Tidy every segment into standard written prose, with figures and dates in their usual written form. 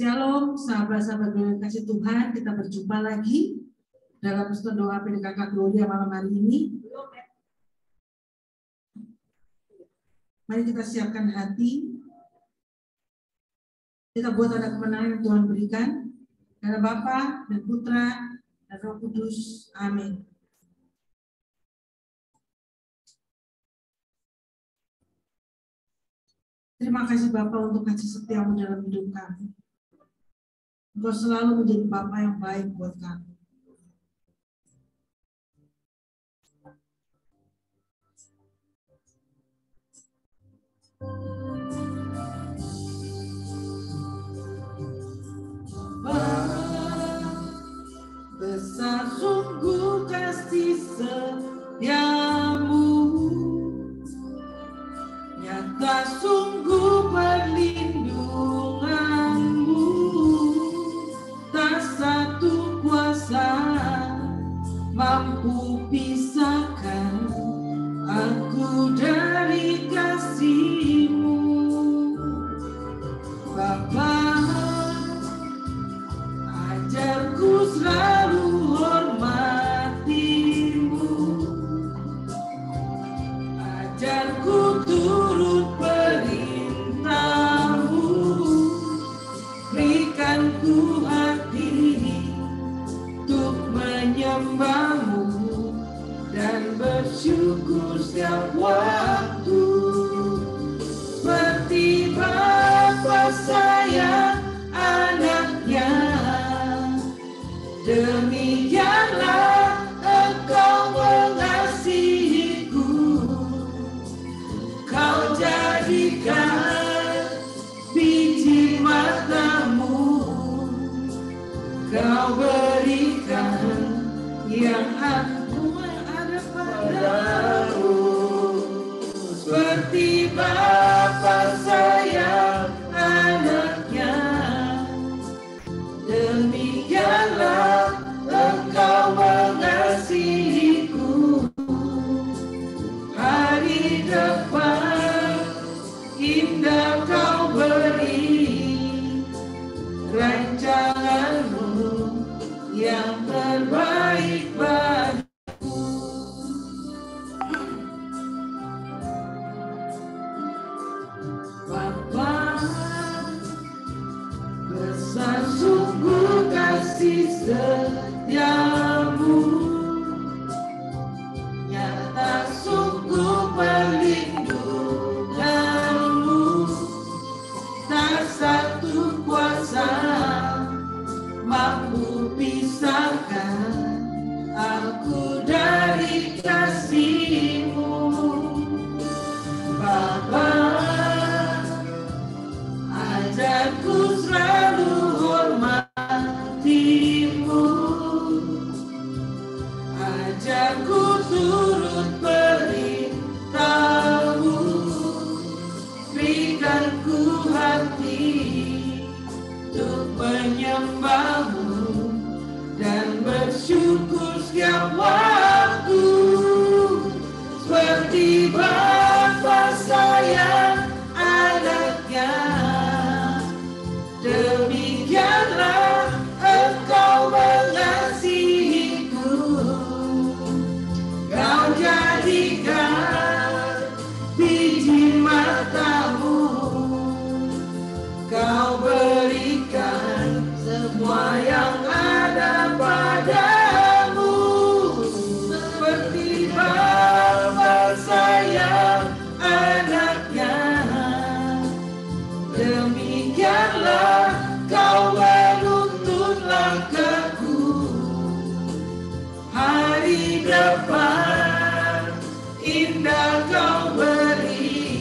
Shalom, sahabat-sahabat yang kasih Tuhan, kita berjumpa lagi dalam persekutuan doa PDKK Gloria malam hari ini. Mari kita siapkan hati, kita buat tanda kemenangan yang Tuhan berikan. Dalam Bapa dan Putra dan Roh Kudus. Amin. Terima kasih Bapa untuk kasih setiamu dalam hidup kami. Engkau selalu menjadi Bapa yang baik buat kami. Besar sungguh kasih setiamu, nyata sungguh perlindunganmu, tak satu kuasa mampu pisahkan aku dari kasih-Mu. Bapa, ajarku selalu hormati-Mu, ajarku turut perintah-Mu, berikan ku hati untuk menyembah-Mu dan bersyukur setiap waktu. Seperti Bapa sayang anaknya, demikianlah Engkau mengasihiku. Kau jadikan biji mata-Mu, Kau berikan yang aku ada padamu. Seperti Bapa sayang anaknya, demikianlah Engkau mengasihiku. Hari depan indah Kau beri, rancangan-Mu yang terbaik bagiku. Bapa, besar sungguh kasih setiamu, nyata sungguh perlindunganmu, tak satu kuasa mampu pisahkan aku dari kasih-Mu. Bapa, ajarku selalu hormati-Mu, ajarku turut perintah-Mu, berikan ku hati untuk menyembah-Mu dan bersyukur setiap waktu. Seperti Bapa sayang anaknya, demikianlah Engkau mengasihiku. Kau jadikan biji mata-Mu, Kau berikan semua yang ada padamu. Seperti Bapa sayang anaknya, demikianlah Kau menuntun langkahku. Hari depan indah Kau beri,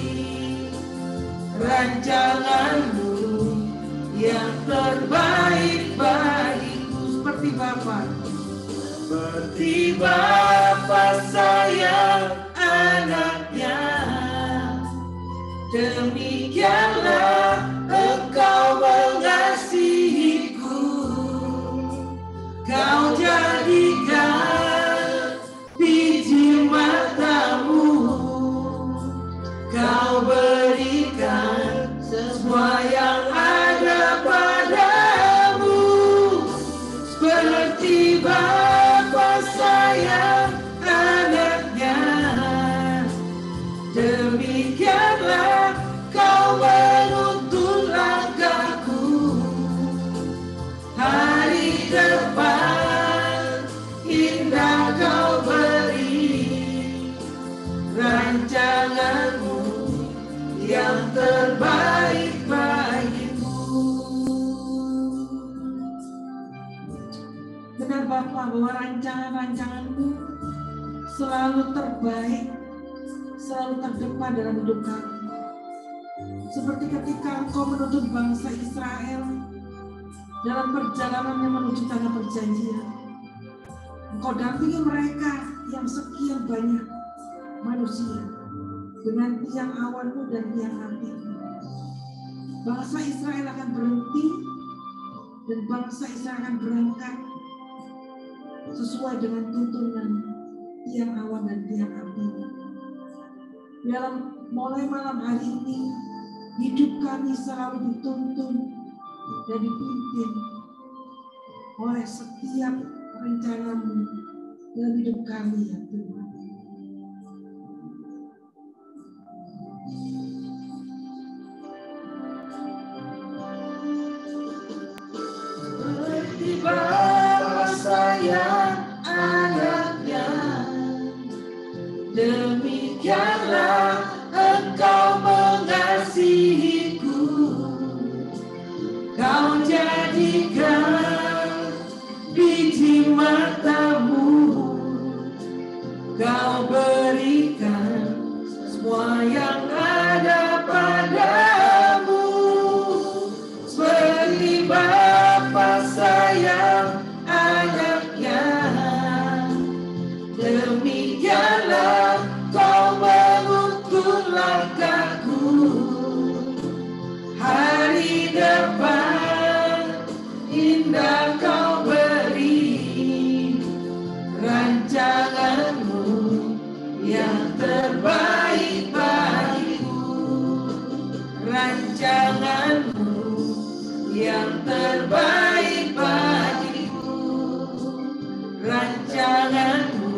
rancangan-Mu yang terbaik bagiku. Seperti Bapa, seperti Bapa sayang anaknya, demikianlah Engkau mengasihiku. Kau jadikan biji mata-Mu, Kau berikan semua yang ada pada rancangan-Mu yang terbaik bagiku. Benar Bapa, bahwa rancangan-rancangan-Mu selalu terbaik, selalu terdepan dalam hidup kami. Seperti ketika Engkau menuntun bangsa Israel dalam perjalanannya menuju tanah perjanjian. Engkau dampingi mereka yang sekian banyak manusia dengan tiang awan-Mu dan tiang api-Mu. Bangsa Israel akan berhenti dan bangsa Israel akan berangkat sesuai dengan tuntunan tiang awan dan tiang api. Dalam mulai malam hari ini, hidup kami selalu dituntun dan dipimpin oleh setiap rencana-Mu dalam hidup kami, ya Tuhan. Seperti Bapa sayang anaknya, demikianlah Engkau mengasihiku. Kau jadikan biji mata-Mu, Kau berikan semua yang ada padamu. Seperti Bapa sayang anaknya, demikianlah Kau menuntun langkahku. Hari depan indah Kau beri, rancangan-Mu yang terbaik bagiku. Rancangan-Mu yang terbaik bagiku. Rancangan-Mu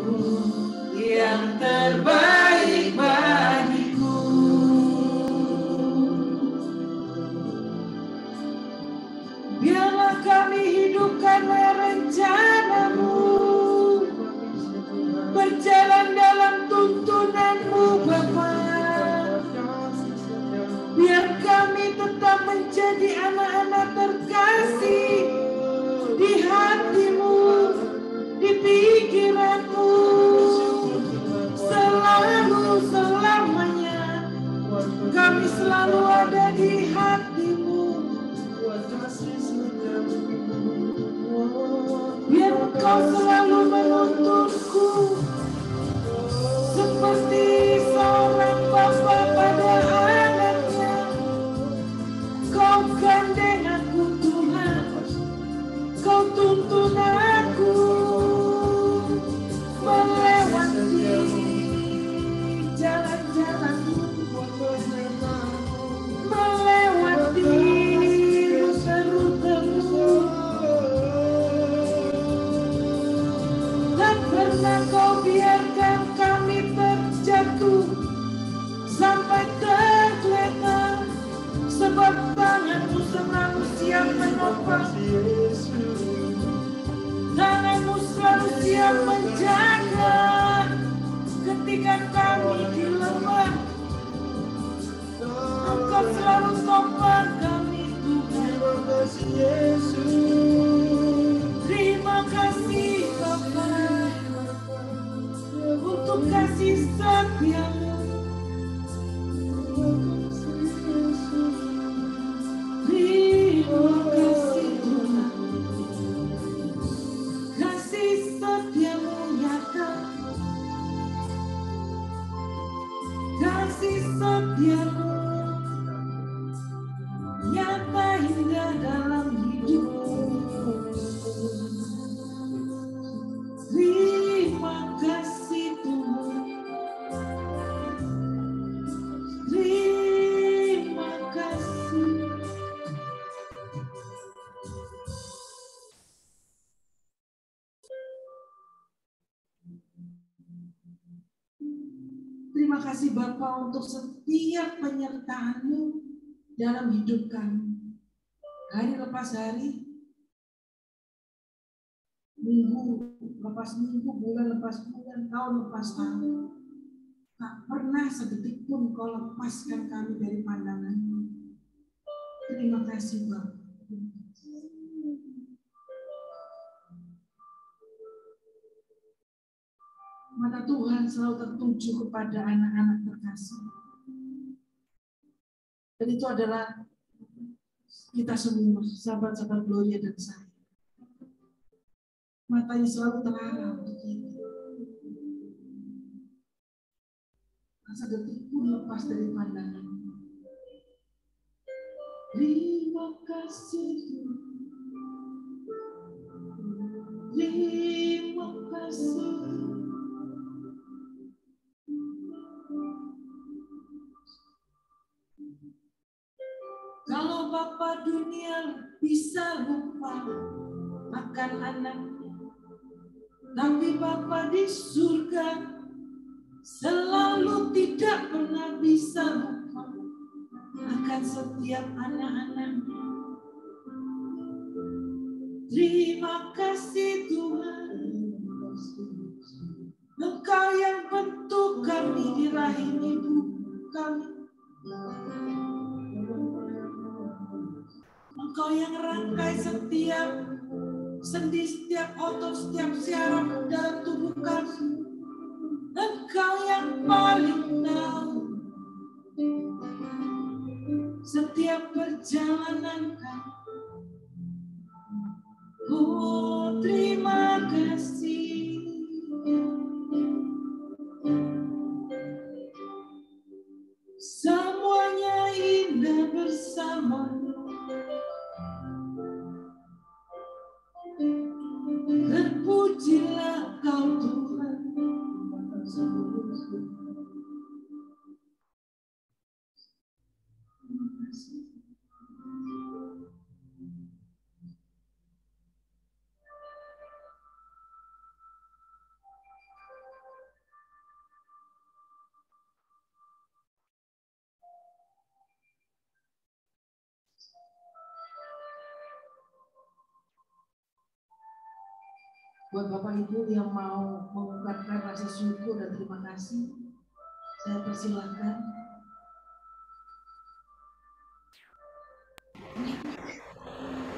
yang terbaik bagiku. Biarlah kami hidup karena rencana-Mu, berjalan dalam tuntunan-Mu Bapa. Biar kami tetap menjadi anak-anak terkasih di hati-Mu, di pikiran-Mu, selalu selamanya. Kami selalu ada di hati-Mu. Biar Engkau selalu menuntunku seperti seorang bapa pada anaknya. Kau gandeng aku Tuhan, Kau tuntun aku melewati jalan-jalan-Mu, melewati rute-rute-Mu. Tak pernah Kau biarkan kami terjatuh sampai tergeletak, sebab tangan-Mu selalu siap menopang. Tangan-Mu selalu siap menjaga ketika kami di lembah. Engkau selalu topang kami Tuhan. Terima kasih Bapa untuk kasih setia-Mu. Terima kasih Tuhan, kasih setia-Mu nyata, kasih setia-Mu nyata hingga dalam hidupku. Terima kasih Tuhan, terima kasih. Terima kasih Bapa untuk setiap penyertaan-Mu dalam hidup kami. Hari lepas hari, minggu lepas minggu, bulan lepas bulan, tahun lepas tahun. Tak pernah sedetik pun Kau lepaskan kami dari pandangan-Mu. Terima kasih Bapa. Mata Tuhan selalu tertuju kepada anak-anak terkasih. Dan itu adalah kita semua, sahabat-sahabat Gloria dan saya. Matanya selalu terarah untuk kita. Masa detik pun lepas dari pandangan. Terima kasih Tuhan. Terima kasih. Kalau Bapa dunia bisa lupa akan anaknya, tapi Bapa di surga selalu tidak pernah bisa lupa akan setiap anak-anaknya. Terima kasih Tuhan, Engkau yang bentuk kami di rahim ibu kami. Engkau yang rangkai setiap sendi, setiap otot, setiap syaraf dalam tubuh kami. Engkau yang paling tahu setiap perjalanan kami. Oh, terima kasih. Semuanya indah bersama. Terpujilah Kau Tuhan. Buat Bapak Ibu yang mau mengungkapkan rasa syukur dan terima kasih, saya persilahkan.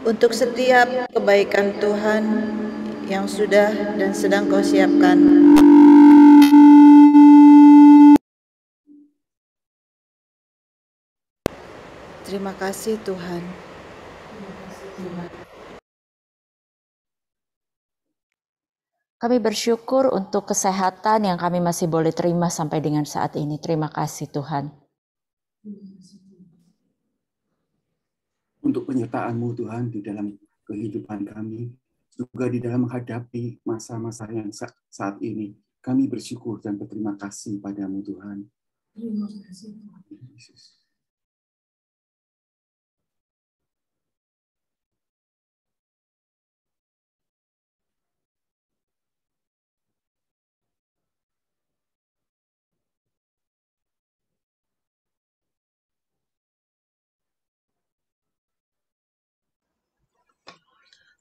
Untuk setiap kebaikan Tuhan yang sudah dan sedang Kau siapkan. Terima kasih Tuhan. Kami bersyukur untuk kesehatan yang kami masih boleh terima sampai dengan saat ini. Terima kasih Tuhan. Untuk penyertaan-Mu Tuhan di dalam kehidupan kami, juga di dalam menghadapi masa-masa yang saat ini. Kami bersyukur dan berterima kasih padamu Tuhan. Terima kasih Tuhan. Yesus.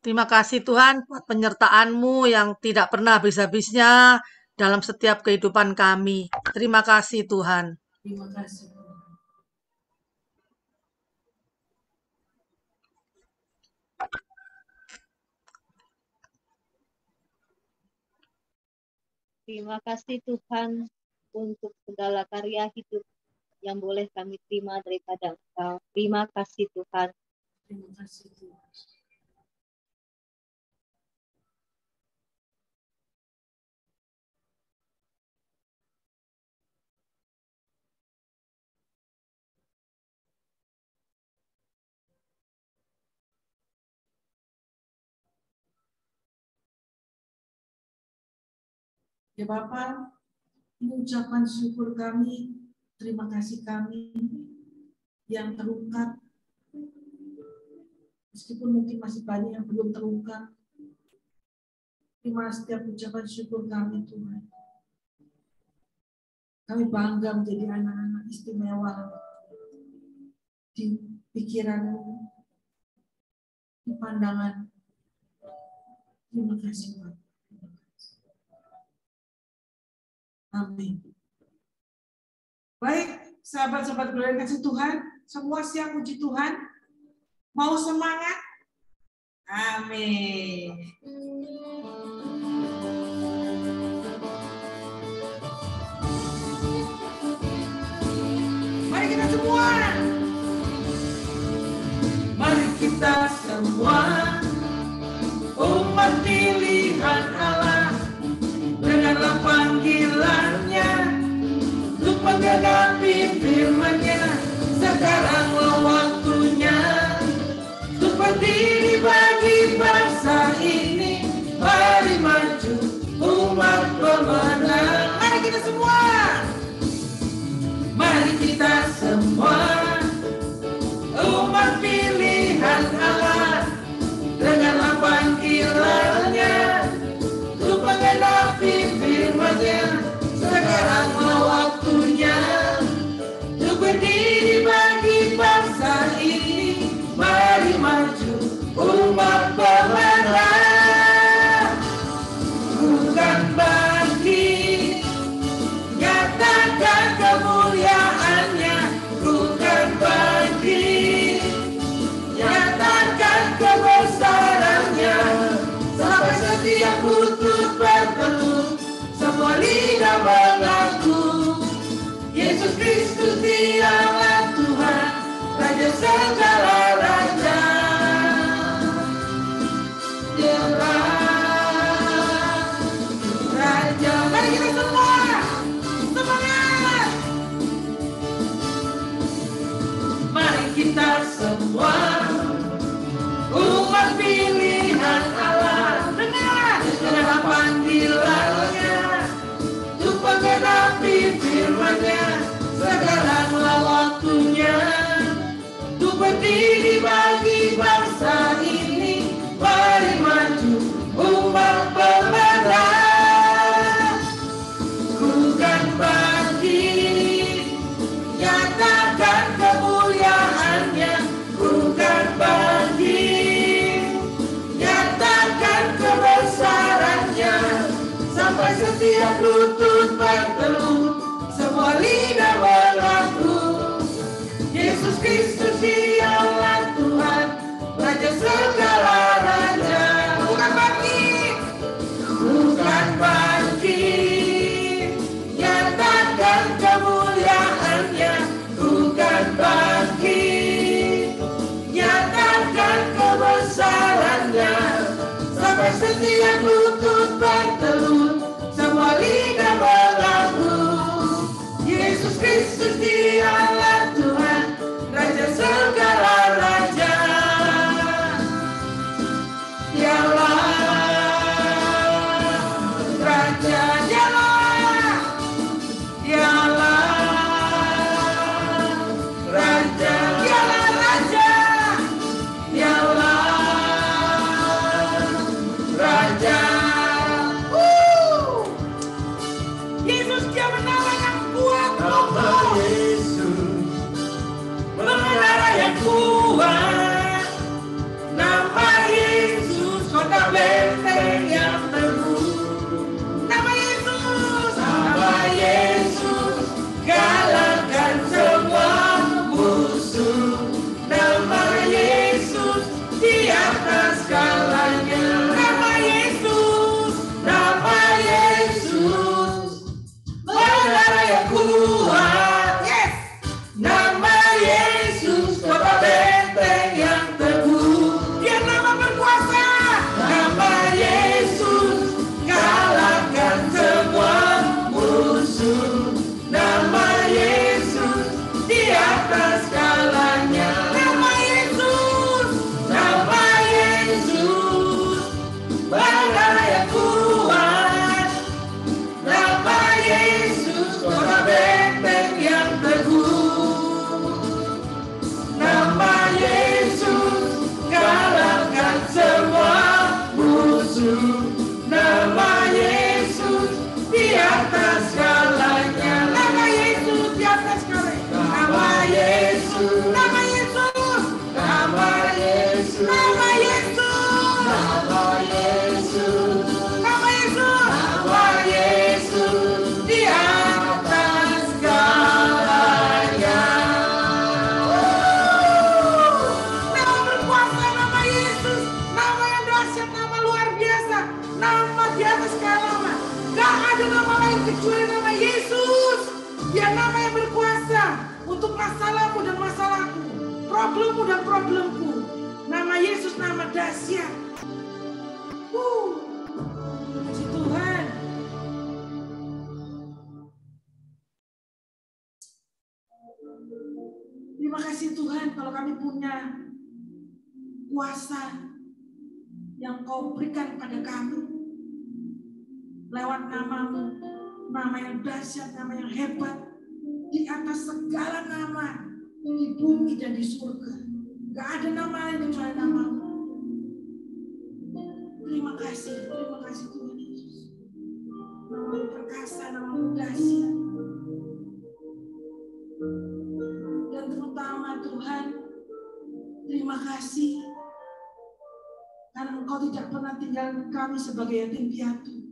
Terima kasih Tuhan buat penyertaan-Mu yang tidak pernah habis-habisnya dalam setiap kehidupan kami. Terima kasih Tuhan. Terima kasih Tuhan. Terima kasih Tuhan untuk segala karya hidup yang boleh kami terima daripada Engkau. Terima kasih Tuhan. Terima kasih Tuhan. Ya Bapak, ini ucapan syukur kami, terima kasih kami yang terungkap. Meskipun mungkin masih banyak yang belum terungkap. Terima setiap ucapan syukur kami Tuhan. Kami bangga menjadi anak-anak istimewa di pikiran-Mu, di pandangan. Terima kasih Tuhan. Amin. Baik, sahabat-sahabat Gloria kasih Tuhan, semua siap puji Tuhan? Mau semangat? Amin. Mari kita semua. Mari kita semua umat pilihan Allah, dengarlah panggilannya untuk menggenapi firman-Nya. Sekaranglah waktunya untuk berdiri bagi bangsa ini. Mari maju umat pemenang. Mari kita semua. Mari kita semua umat pilihan Allah, dengarlah panggilannya untuk menggenapi firman-Nya. Sekaranglah waktunya untuk berdiri bagi bangsa ini. Mari maju umat pemenang. Bukan bangkit, nyatakan kemuliaan-Nya. Bukan bangkit, nyatakan kebesaran-Nya. Sampai setiap lutut berteduh, semua lidah mengaku Yesus Kristus Dialah Tuhan, Raja segala raja. Dialah Raja. Mari kita semua. Semangat. Mari kita semua umat pilihan Allah, dengarlah panggilan-Nya untuk menggenapi firman-Nya. Sekaranglah waktunya untuk berdiri bagi bangsa ini. Mari maju umat pemenang. Bukan bangkit, nyatakan kemuliaan-Nya. Bukan bangkit, nyatakan kebesaran-Nya. Sampai setiap lutut berteduh, semua lidah mengaku Yesus Kristus Dialah Tuhan, untuk masalahmu dan masalahku, problemmu dan problemku. Nama Yesus nama dahsyat. Puji Tuhan. Terima kasih Tuhan kalau kami punya kuasa yang Kau berikan pada kami lewat nama-Mu, nama yang dahsyat, nama yang hebat, di atas segala nama di bumi dan di surga. Gak ada nama lain kecuali nama-Mu. Terima kasih Tuhan Yesus. Nama-Mu perkasa, nama-Mu dahsyat. Dan terutama Tuhan, terima kasih karena Engkau tidak pernah tinggalkan kami sebagai yatim piatu.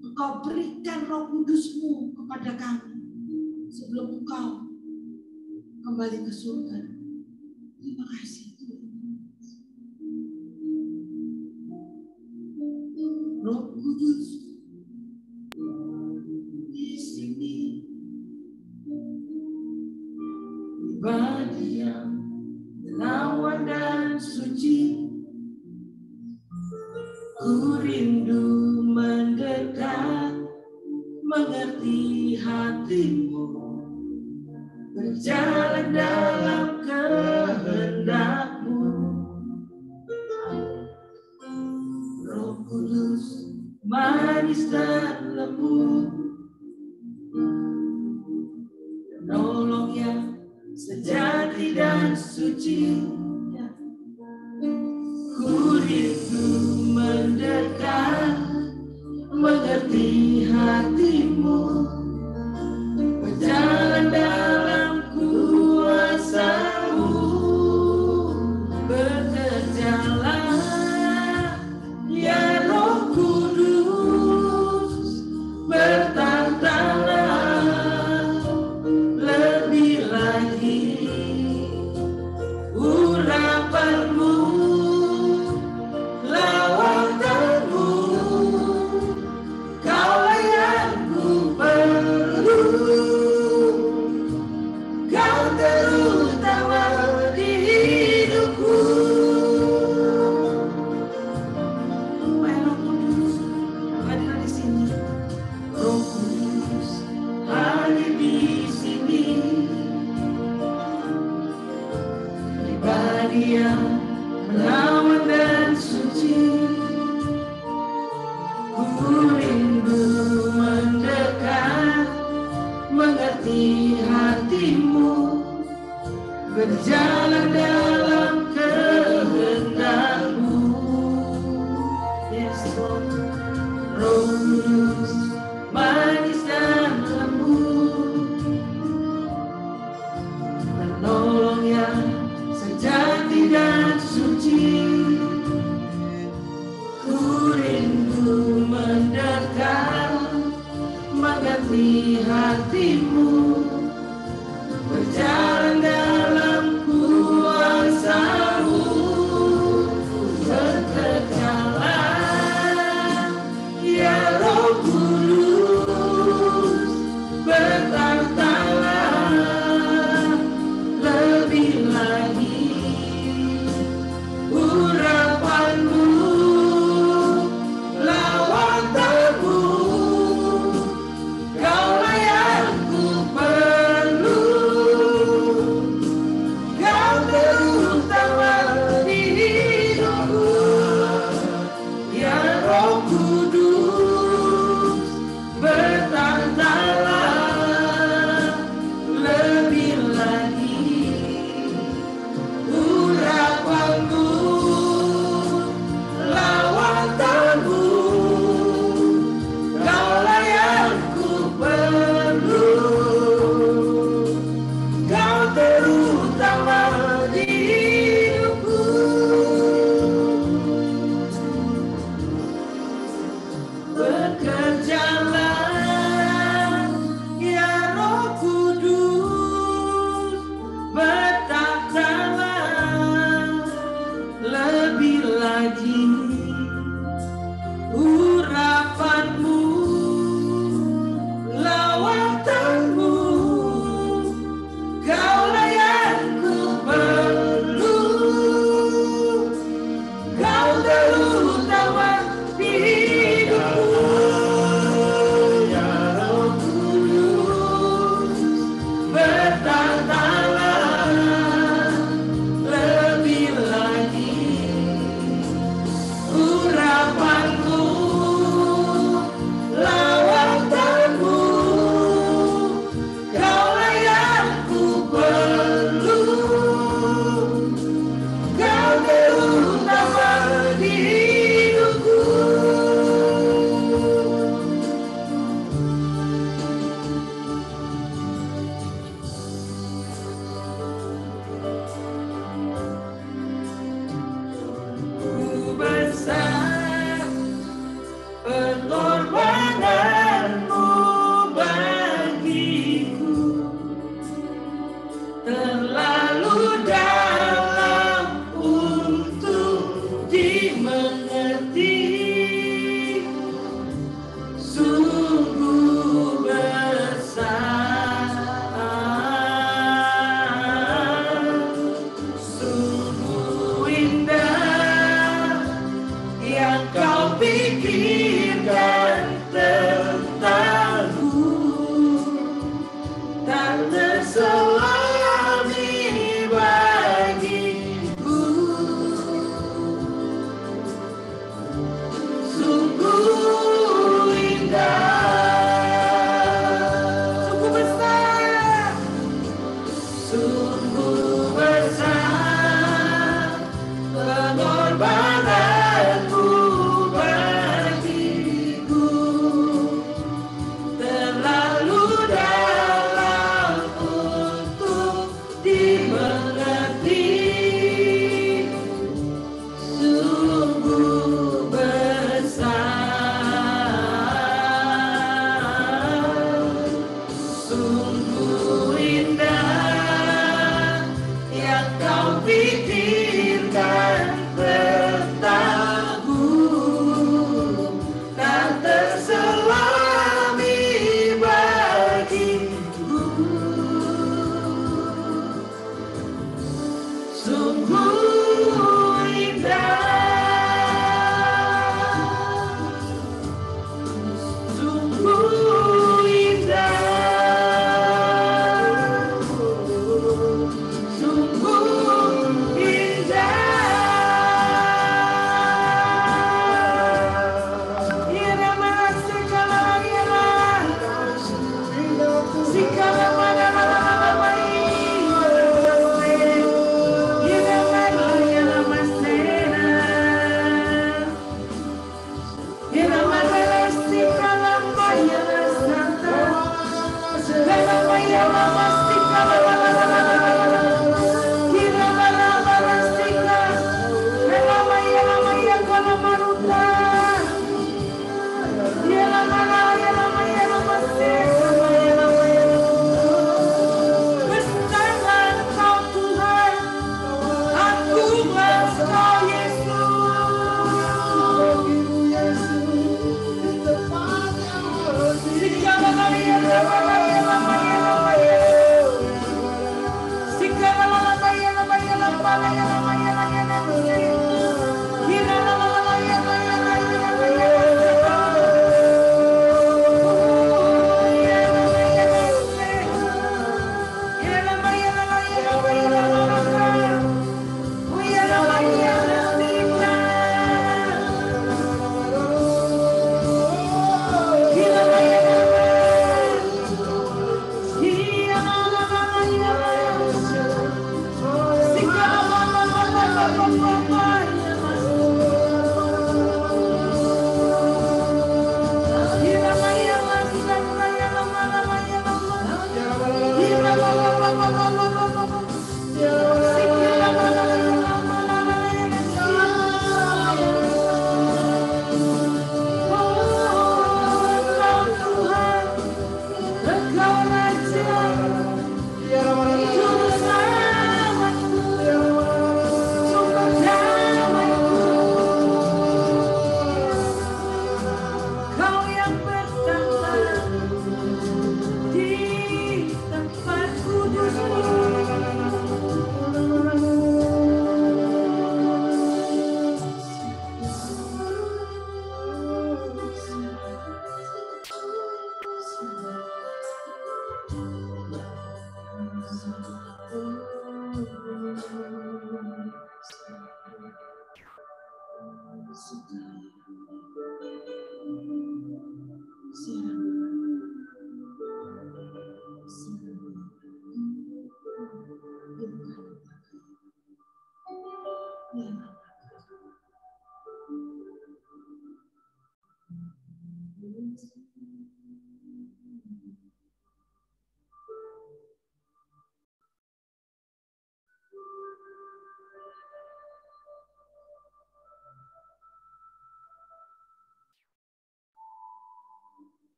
Engkau berikan Roh Kudus-Mu kepada kami sebelum Engkau kembali ke surga. Terima kasih Tuhan. Roh Kudus di sini, pribadi yang menawan dan suci, ku rindu mendekat, mengerti hatimu, berjalan dalam kehendak-Mu. Roh Kudus manis dan lembut, penolong yang sejati dan suci, ku rindu mendekat, mengerti hatimu, berjalan dalam kuasa-Mu, bekerjalah ya Roh Kudus, bertahtalah lebih lagi urapan-Mu, lawatan-Mu, Kaulah yang ku perlu, Kau terutama di hidupku. Roh Kudus hadir di sini. Roh Kudus hadir di sini. Pribadi yang menawan dan suci, ku rindu mendekat, mengerti hatimu, berjalan dalam kehendak-Mu. Yes, Lord. Roh Kudus manis dan lembut, penolong yang sejati dan suci, ku rindu mendekat, mengerti hatimu, berjalan dalam kuasa-Mu, bekerjalah ya Roh Kudus, bertahtalah lebih lagi urapan-Mu, lawatan-Mu, Kaulah yang ku perlu,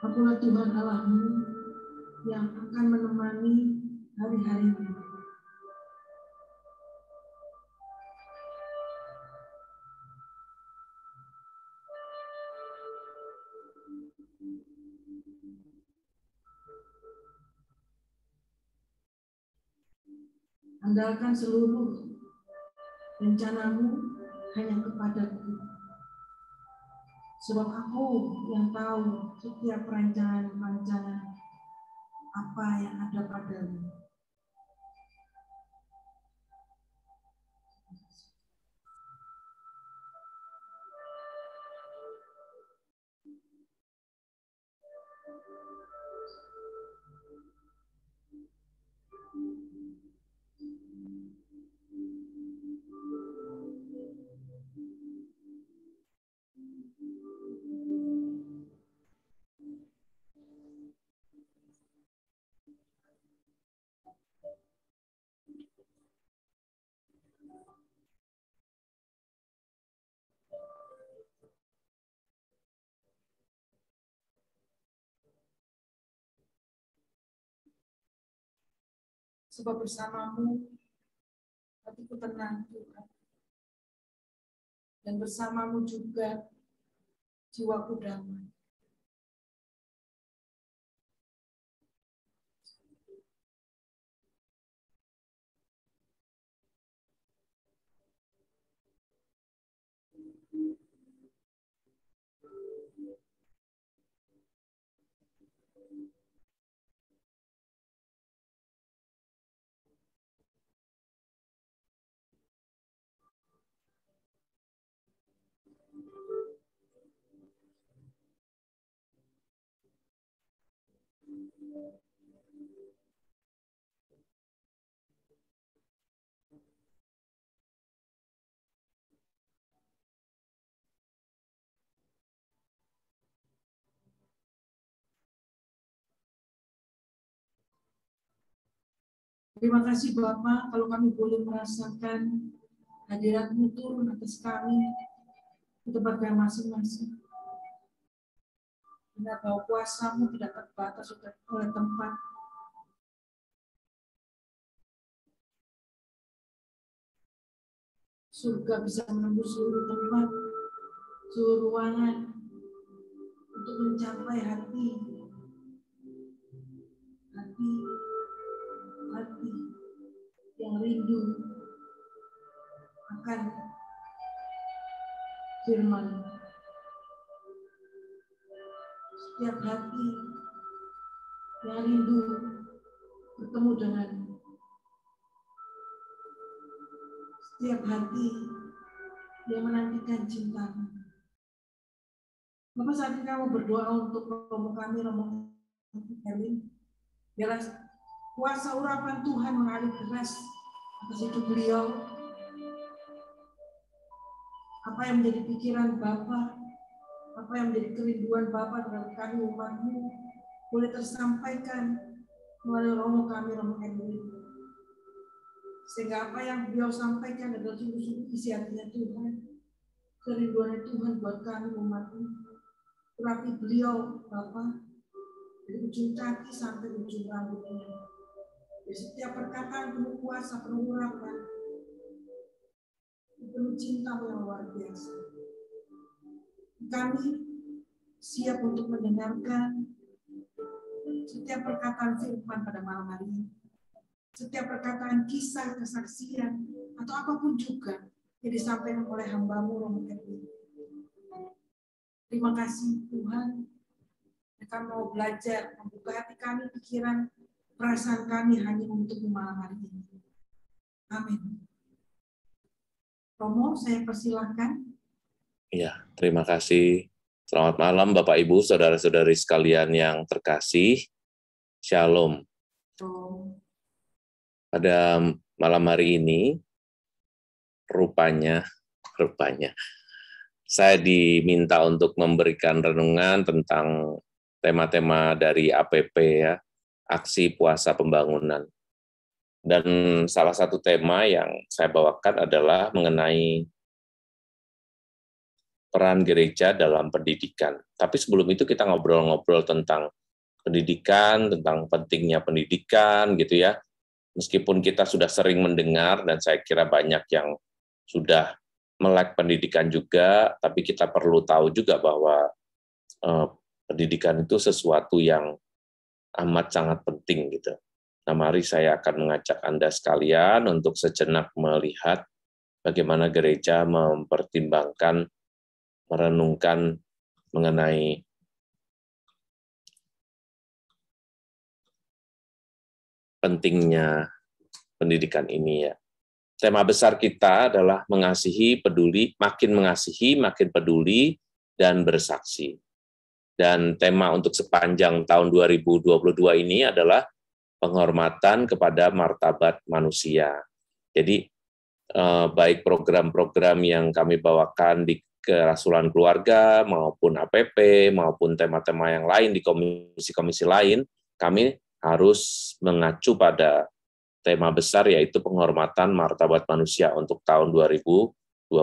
Akulah Tuhan Allahmu yang akan menemani hari-harimu. Andalkan seluruh rencanamu hanya kepadaku. Sebab aku yang tahu setiap rancangan-rancangan apa yang ada padamu. Sebab bersamamu hatiku tenang, Tuhan. Dan bersamamu juga jiwaku damai. Terima kasih Bapa, kalau kami boleh merasakan hadirat-Mu turun atas kami di tempat kami masing-masing. Benar bahwa kuasa-Mu tidak terbatas oleh tempat. Surga bisa menembus seluruh tempat, seluruh ruangan untuk mencapai hati firman. Setiap hati yang rindu bertemu dengan setiap hati yang menantikan cintamu. Bapak, saat ini kamu berdoa untuk romo kami, romo Erwin. Biarlah kuasa urapan Tuhan mengalir deras atas hidup beliau. Apa yang menjadi pikiran Bapak, apa yang menjadi kerinduan Bapak terhadap kami umat-Mu, boleh tersampaikan melalui romo kami, romo Erwin. Sehingga apa yang beliau sampaikan adalah sungguh-sungguh isi hatinya Tuhan, kerinduan Tuhan buat kami umat-Mu. Urapi beliau, Bapak, dari ujung kaki sampai ujung rambutnya. Di setiap perkataan penuh kuasa, penuh urapan, penuh cinta yang luar biasa. Kami siap untuk mendengarkan setiap perkataan firman pada malam hari ini. Setiap perkataan kisah, kesaksian, atau apapun juga yang disampaikan oleh hamba-Mu, Romo Erwin. Terima kasih Tuhan, kami mau belajar, membuka hati kami, pikiran, perasaan kami hanya untuk malam hari ini. Amin. Romo, saya persilahkan. Ya, terima kasih. Selamat malam Bapak Ibu, saudara-saudari sekalian yang terkasih. Shalom. Pada malam hari ini, rupanya, saya diminta untuk memberikan renungan tentang tema-tema dari APP ya, Aksi Puasa Pembangunan. Dan salah satu tema yang saya bawakan adalah mengenai peran gereja dalam pendidikan. Tapi sebelum itu kita ngobrol-ngobrol tentang pendidikan, tentang pentingnya pendidikan gitu ya. Meskipun kita sudah sering mendengar dan saya kira banyak yang sudah melek pendidikan juga, tapi kita perlu tahu juga bahwa pendidikan itu sesuatu yang amat sangat penting gitu. Nah, mari saya akan mengajak Anda sekalian untuk sejenak melihat bagaimana gereja mempertimbangkan, merenungkan mengenai pentingnya pendidikan ini ya. Tema besar kita adalah mengasihi, peduli, makin peduli, dan bersaksi. Dan tema untuk sepanjang tahun 2022 ini adalah penghormatan kepada martabat manusia. Jadi, baik program-program yang kami bawakan di Kerasulan Keluarga, maupun APP, maupun tema-tema yang lain di komisi-komisi lain, kami harus mengacu pada tema besar yaitu penghormatan martabat manusia untuk tahun 2022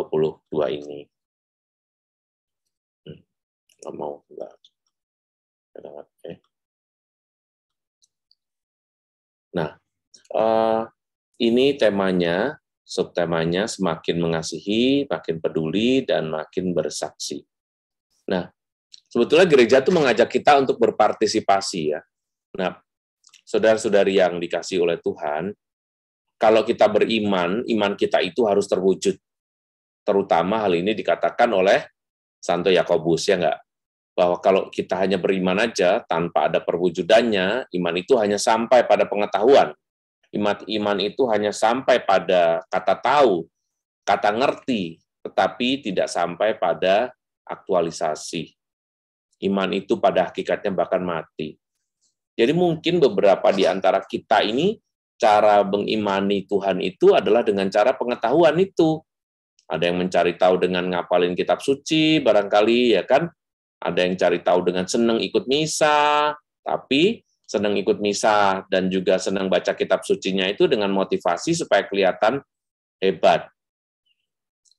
ini. Nah, ini temanya, subtemanya semakin mengasihi, makin peduli, dan makin bersaksi. Nah, sebetulnya gereja itu mengajak kita untuk berpartisipasi ya. Nah, saudara-saudari yang dikasihi oleh Tuhan, kalau kita beriman, iman kita itu harus terwujud. Terutama hal ini dikatakan oleh Santo Yakobus, ya enggak? Bahwa kalau kita hanya beriman aja, tanpa ada perwujudannya, iman itu hanya sampai pada pengetahuan. Iman itu hanya sampai pada kata tahu, kata ngerti, tetapi tidak sampai pada aktualisasi. Iman itu pada hakikatnya bahkan mati. Jadi mungkin beberapa di antara kita ini, cara mengimani Tuhan itu adalah dengan cara pengetahuan itu. Ada yang mencari tahu dengan ngapalin kitab suci, barangkali, ya kan? Ada yang cari tahu dengan senang ikut misa, tapi senang ikut misa dan juga senang baca kitab sucinya itu dengan motivasi supaya kelihatan hebat.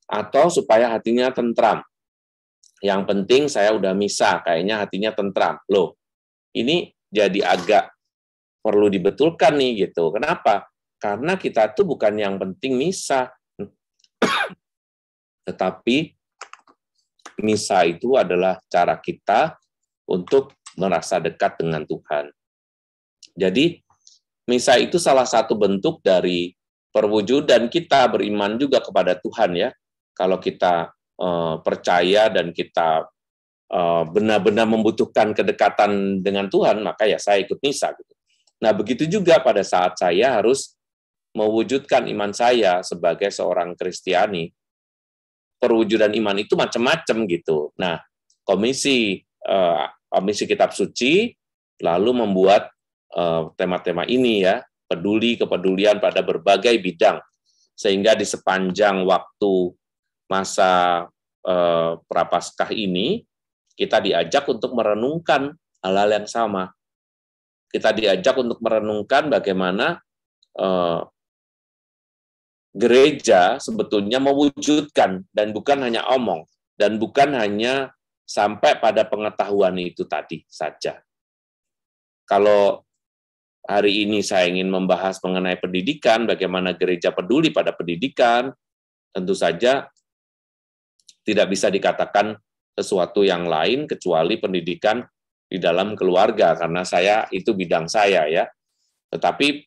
Atau supaya hatinya tentram. Yang penting saya udah misa, kayaknya hatinya tentram. Loh, ini jadi agak perlu dibetulkan nih gitu. Kenapa? Karena kita tuh bukan yang penting misa. Tetapi misa itu adalah cara kita untuk merasa dekat dengan Tuhan. Jadi misa itu salah satu bentuk dari perwujudan kita beriman juga kepada Tuhan ya. Kalau kita percaya dan kita benar-benar membutuhkan kedekatan dengan Tuhan, maka ya saya ikut misa. Gitu. Nah, begitu juga pada saat saya harus mewujudkan iman saya sebagai seorang Kristiani. Perwujudan iman itu macam-macam gitu. Nah, komisi Kitab Suci lalu membuat tema-tema ini ya, kepedulian pada berbagai bidang, sehingga di sepanjang waktu masa Prapaskah ini kita diajak untuk merenungkan hal-hal yang sama. Kita diajak untuk merenungkan bagaimana gereja sebetulnya mewujudkan, dan bukan hanya omong, dan bukan hanya sampai pada pengetahuan itu tadi saja. Kalau hari ini saya ingin membahas mengenai pendidikan, bagaimana gereja peduli pada pendidikan, tentu saja tidak bisa dikatakan sesuatu yang lain kecuali pendidikan di dalam keluarga, karena itu bidang saya ya. Tetapi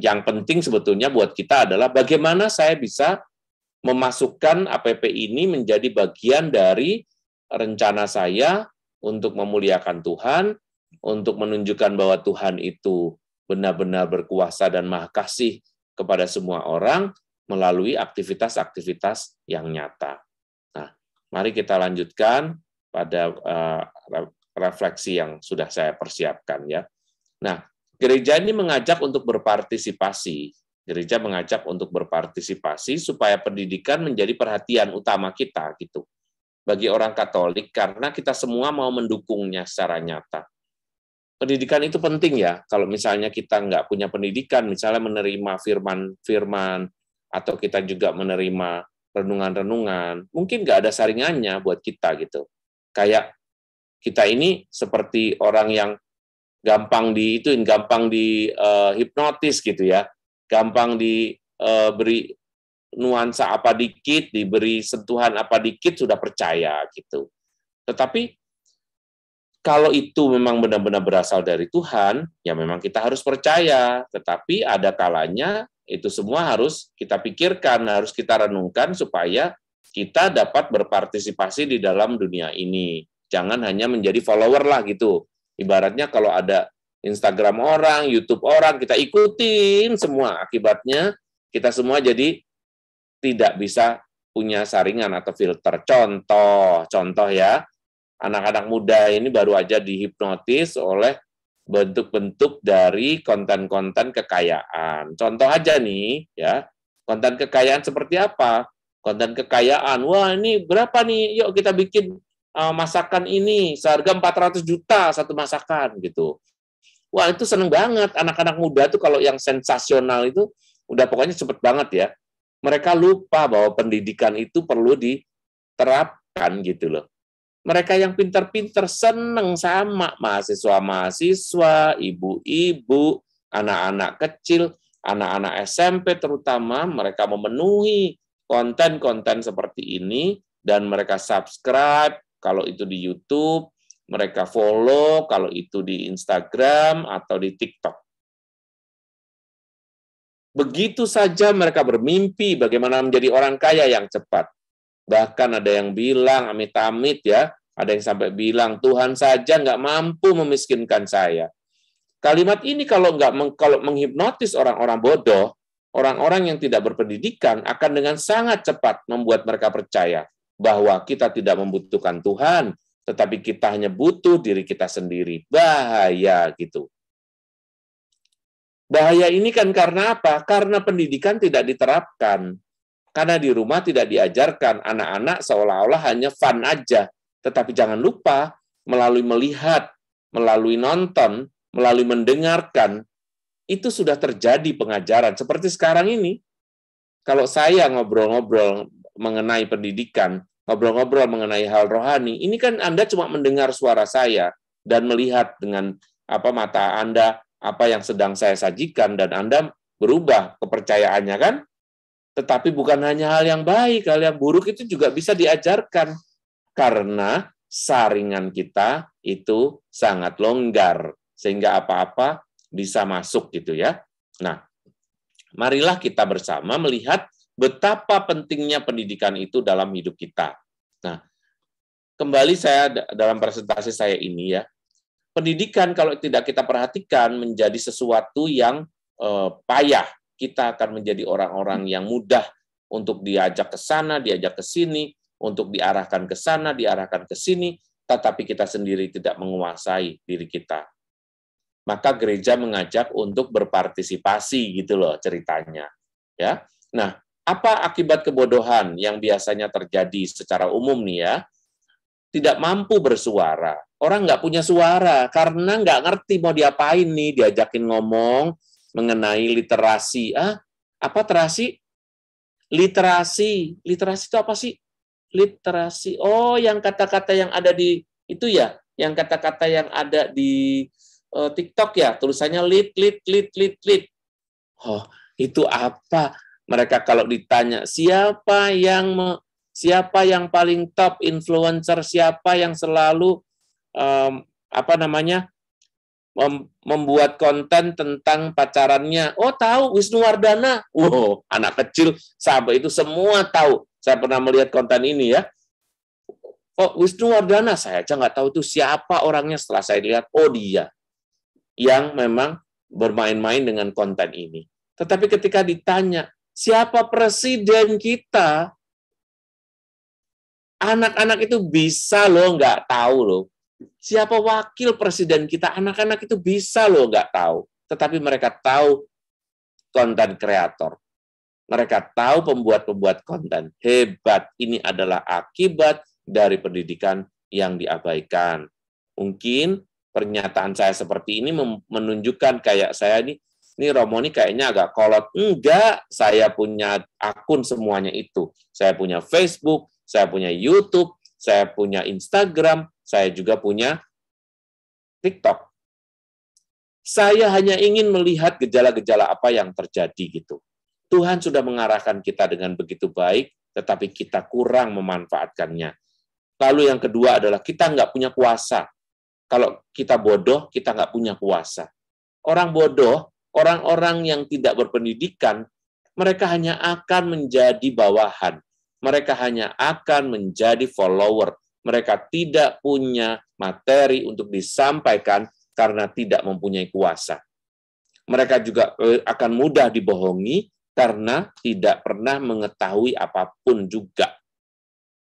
yang penting sebetulnya buat kita adalah bagaimana saya bisa memasukkan APP ini menjadi bagian dari rencana saya untuk memuliakan Tuhan, untuk menunjukkan bahwa Tuhan itu benar-benar berkuasa dan maha kasih kepada semua orang melalui aktivitas-aktivitas yang nyata. Nah, mari kita lanjutkan pada refleksi yang sudah saya persiapkan ya. Nah, gereja ini mengajak untuk berpartisipasi. Gereja mengajak untuk berpartisipasi supaya pendidikan menjadi perhatian utama kita gitu. Bagi orang Katolik, karena kita semua mau mendukungnya secara nyata. Pendidikan itu penting ya. Kalau misalnya kita nggak punya pendidikan, misalnya menerima firman-firman, atau kita juga menerima renungan-renungan, mungkin nggak ada saringannya buat kita gitu. Kayak kita ini seperti orang yang gampang hipnotis gitu ya, gampang diberi nuansa apa dikit, diberi sentuhan apa dikit sudah percaya gitu. Tetapi kalau itu memang benar-benar berasal dari Tuhan, ya memang kita harus percaya. Tetapi ada kalanya itu semua harus kita pikirkan, harus kita renungkan supaya kita dapat berpartisipasi di dalam dunia ini. Jangan hanya menjadi follower lah gitu. Ibaratnya kalau ada Instagram orang, YouTube orang, kita ikutin semua. Akibatnya kita semua jadi tidak bisa punya saringan atau filter. Contoh ya, anak-anak muda ini baru aja dihipnotis oleh bentuk-bentuk dari konten-konten kekayaan. Contoh aja nih, ya, konten kekayaan seperti apa? Konten kekayaan, wah ini berapa nih, yuk kita bikin masakan ini, seharga 400 juta satu masakan, gitu. Wah, itu seneng banget. Anak-anak muda tuh kalau yang sensasional itu, udah pokoknya cepet banget ya. Mereka lupa bahwa pendidikan itu perlu diterapkan, gitu loh. Mereka yang pintar-pintar seneng sama mahasiswa-mahasiswa, ibu-ibu, anak-anak kecil, anak-anak SMP terutama, mereka memenuhi konten-konten seperti ini, dan mereka subscribe, kalau itu di YouTube, mereka follow, kalau itu di Instagram atau di TikTok. Begitu saja mereka bermimpi bagaimana menjadi orang kaya yang cepat. Bahkan ada yang bilang, amit-amit ya, ada yang sampai bilang, Tuhan saja nggak mampu memiskinkan saya. Kalimat ini kalau menghipnotis orang-orang bodoh, orang-orang yang tidak berpendidikan akan dengan sangat cepat membuat mereka percaya bahwa kita tidak membutuhkan Tuhan, tetapi kita hanya butuh diri kita sendiri. Bahaya gitu. Bahaya ini kan karena apa? Karena pendidikan tidak diterapkan. Karena di rumah tidak diajarkan, anak-anak seolah-olah hanya fun aja. Tetapi jangan lupa, melalui melihat, melalui nonton, melalui mendengarkan, itu sudah terjadi pengajaran. Seperti sekarang ini, kalau saya ngobrol-ngobrol mengenai pendidikan, ngobrol-ngobrol mengenai hal rohani, ini kan Anda cuma mendengar suara saya dan melihat dengan mata Anda apa yang sedang saya sajikan, dan Anda berubah kepercayaannya kan? Tetapi bukan hanya hal yang baik, hal yang buruk itu juga bisa diajarkan karena saringan kita itu sangat longgar sehingga apa-apa bisa masuk gitu ya. Nah, marilah kita bersama melihat betapa pentingnya pendidikan itu dalam hidup kita. kembali saya dalam presentasi saya ini ya, pendidikan kalau tidak kita perhatikan menjadi sesuatu yang payah. Kita akan menjadi orang-orang yang mudah untuk diajak ke sana, diajak ke sini, untuk diarahkan ke sana, diarahkan ke sini, tetapi kita sendiri tidak menguasai diri kita. Maka gereja mengajak untuk berpartisipasi gitu loh ceritanya. Ya. Nah, apa akibat kebodohan yang biasanya terjadi secara umum nih ya? Tidak mampu bersuara. Orang nggak punya suara karena nggak ngerti mau diapain nih, diajakin ngomong mengenai literasi. Apa terasi? Literasi. Literasi itu apa sih? Literasi. Oh, yang kata-kata yang ada di itu ya, yang kata-kata yang ada di TikTok ya, tulisannya lit. Oh, itu apa? Mereka kalau ditanya siapa yang paling top influencer, siapa yang selalu membuat konten tentang pacarannya. Oh, tahu, Wisnuwardana. Wow, anak kecil sampai itu semua tahu. Saya pernah melihat konten ini ya. Oh, Wisnuwardana, saya aja nggak tahu itu siapa orangnya. Setelah saya lihat, oh dia yang memang bermain-main dengan konten ini. Tetapi ketika ditanya, siapa presiden kita? Anak-anak itu bisa loh nggak tahu loh. Siapa wakil presiden kita? Anak-anak itu bisa loh nggak tahu. Tetapi mereka tahu konten kreator. Mereka tahu pembuat konten. Hebat. Ini adalah akibat dari pendidikan yang diabaikan. Mungkin pernyataan saya seperti ini menunjukkan kayak saya ini Romo ini kayaknya agak kolot. Enggak, saya punya akun semuanya itu. Saya punya Facebook, saya punya YouTube, saya punya Instagram, saya juga punya TikTok. Saya hanya ingin melihat gejala-gejala apa yang terjadi gitu. Tuhan sudah mengarahkan kita dengan begitu baik, tetapi kita kurang memanfaatkannya. Lalu yang kedua adalah kita nggak punya kuasa. Kalau kita bodoh, kita nggak punya kuasa. Orang bodoh, orang-orang yang tidak berpendidikan, mereka hanya akan menjadi bawahan. Mereka hanya akan menjadi follower. Mereka tidak punya materi untuk disampaikan karena tidak mempunyai kuasa. Mereka juga akan mudah dibohongi karena tidak pernah mengetahui apapun juga.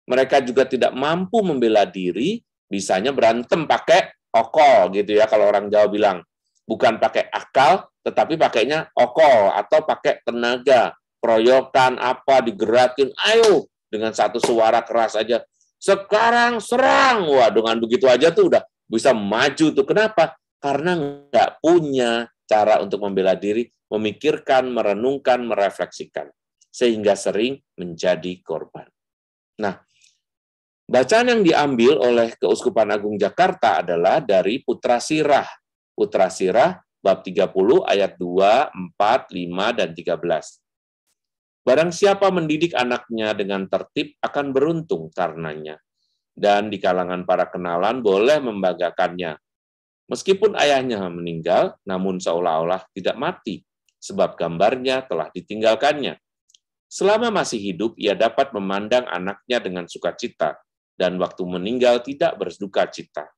Mereka juga tidak mampu membela diri, bisanya berantem pakai okol gitu ya, kalau orang Jawa bilang. Bukan pakai akal, tetapi pakainya okol atau pakai tenaga, keroyokan apa digerakin, ayo dengan satu suara keras aja. Sekarang serang, wah dengan begitu aja tuh udah bisa maju tuh. Kenapa? Karena nggak punya cara untuk membela diri, memikirkan, merenungkan, merefleksikan, sehingga sering menjadi korban. Nah, bacaan yang diambil oleh Keuskupan Agung Jakarta adalah dari Putra Sirah. Putra Sirah, bab 30, ayat 2, 4, 5, dan 13. Barang siapa mendidik anaknya dengan tertib akan beruntung karenanya. Dan di kalangan para kenalan boleh membanggakannya. Meskipun ayahnya meninggal, namun seolah-olah tidak mati, sebab gambarnya telah ditinggalkannya. Selama masih hidup, ia dapat memandang anaknya dengan sukacita, dan waktu meninggal tidak berduka cita.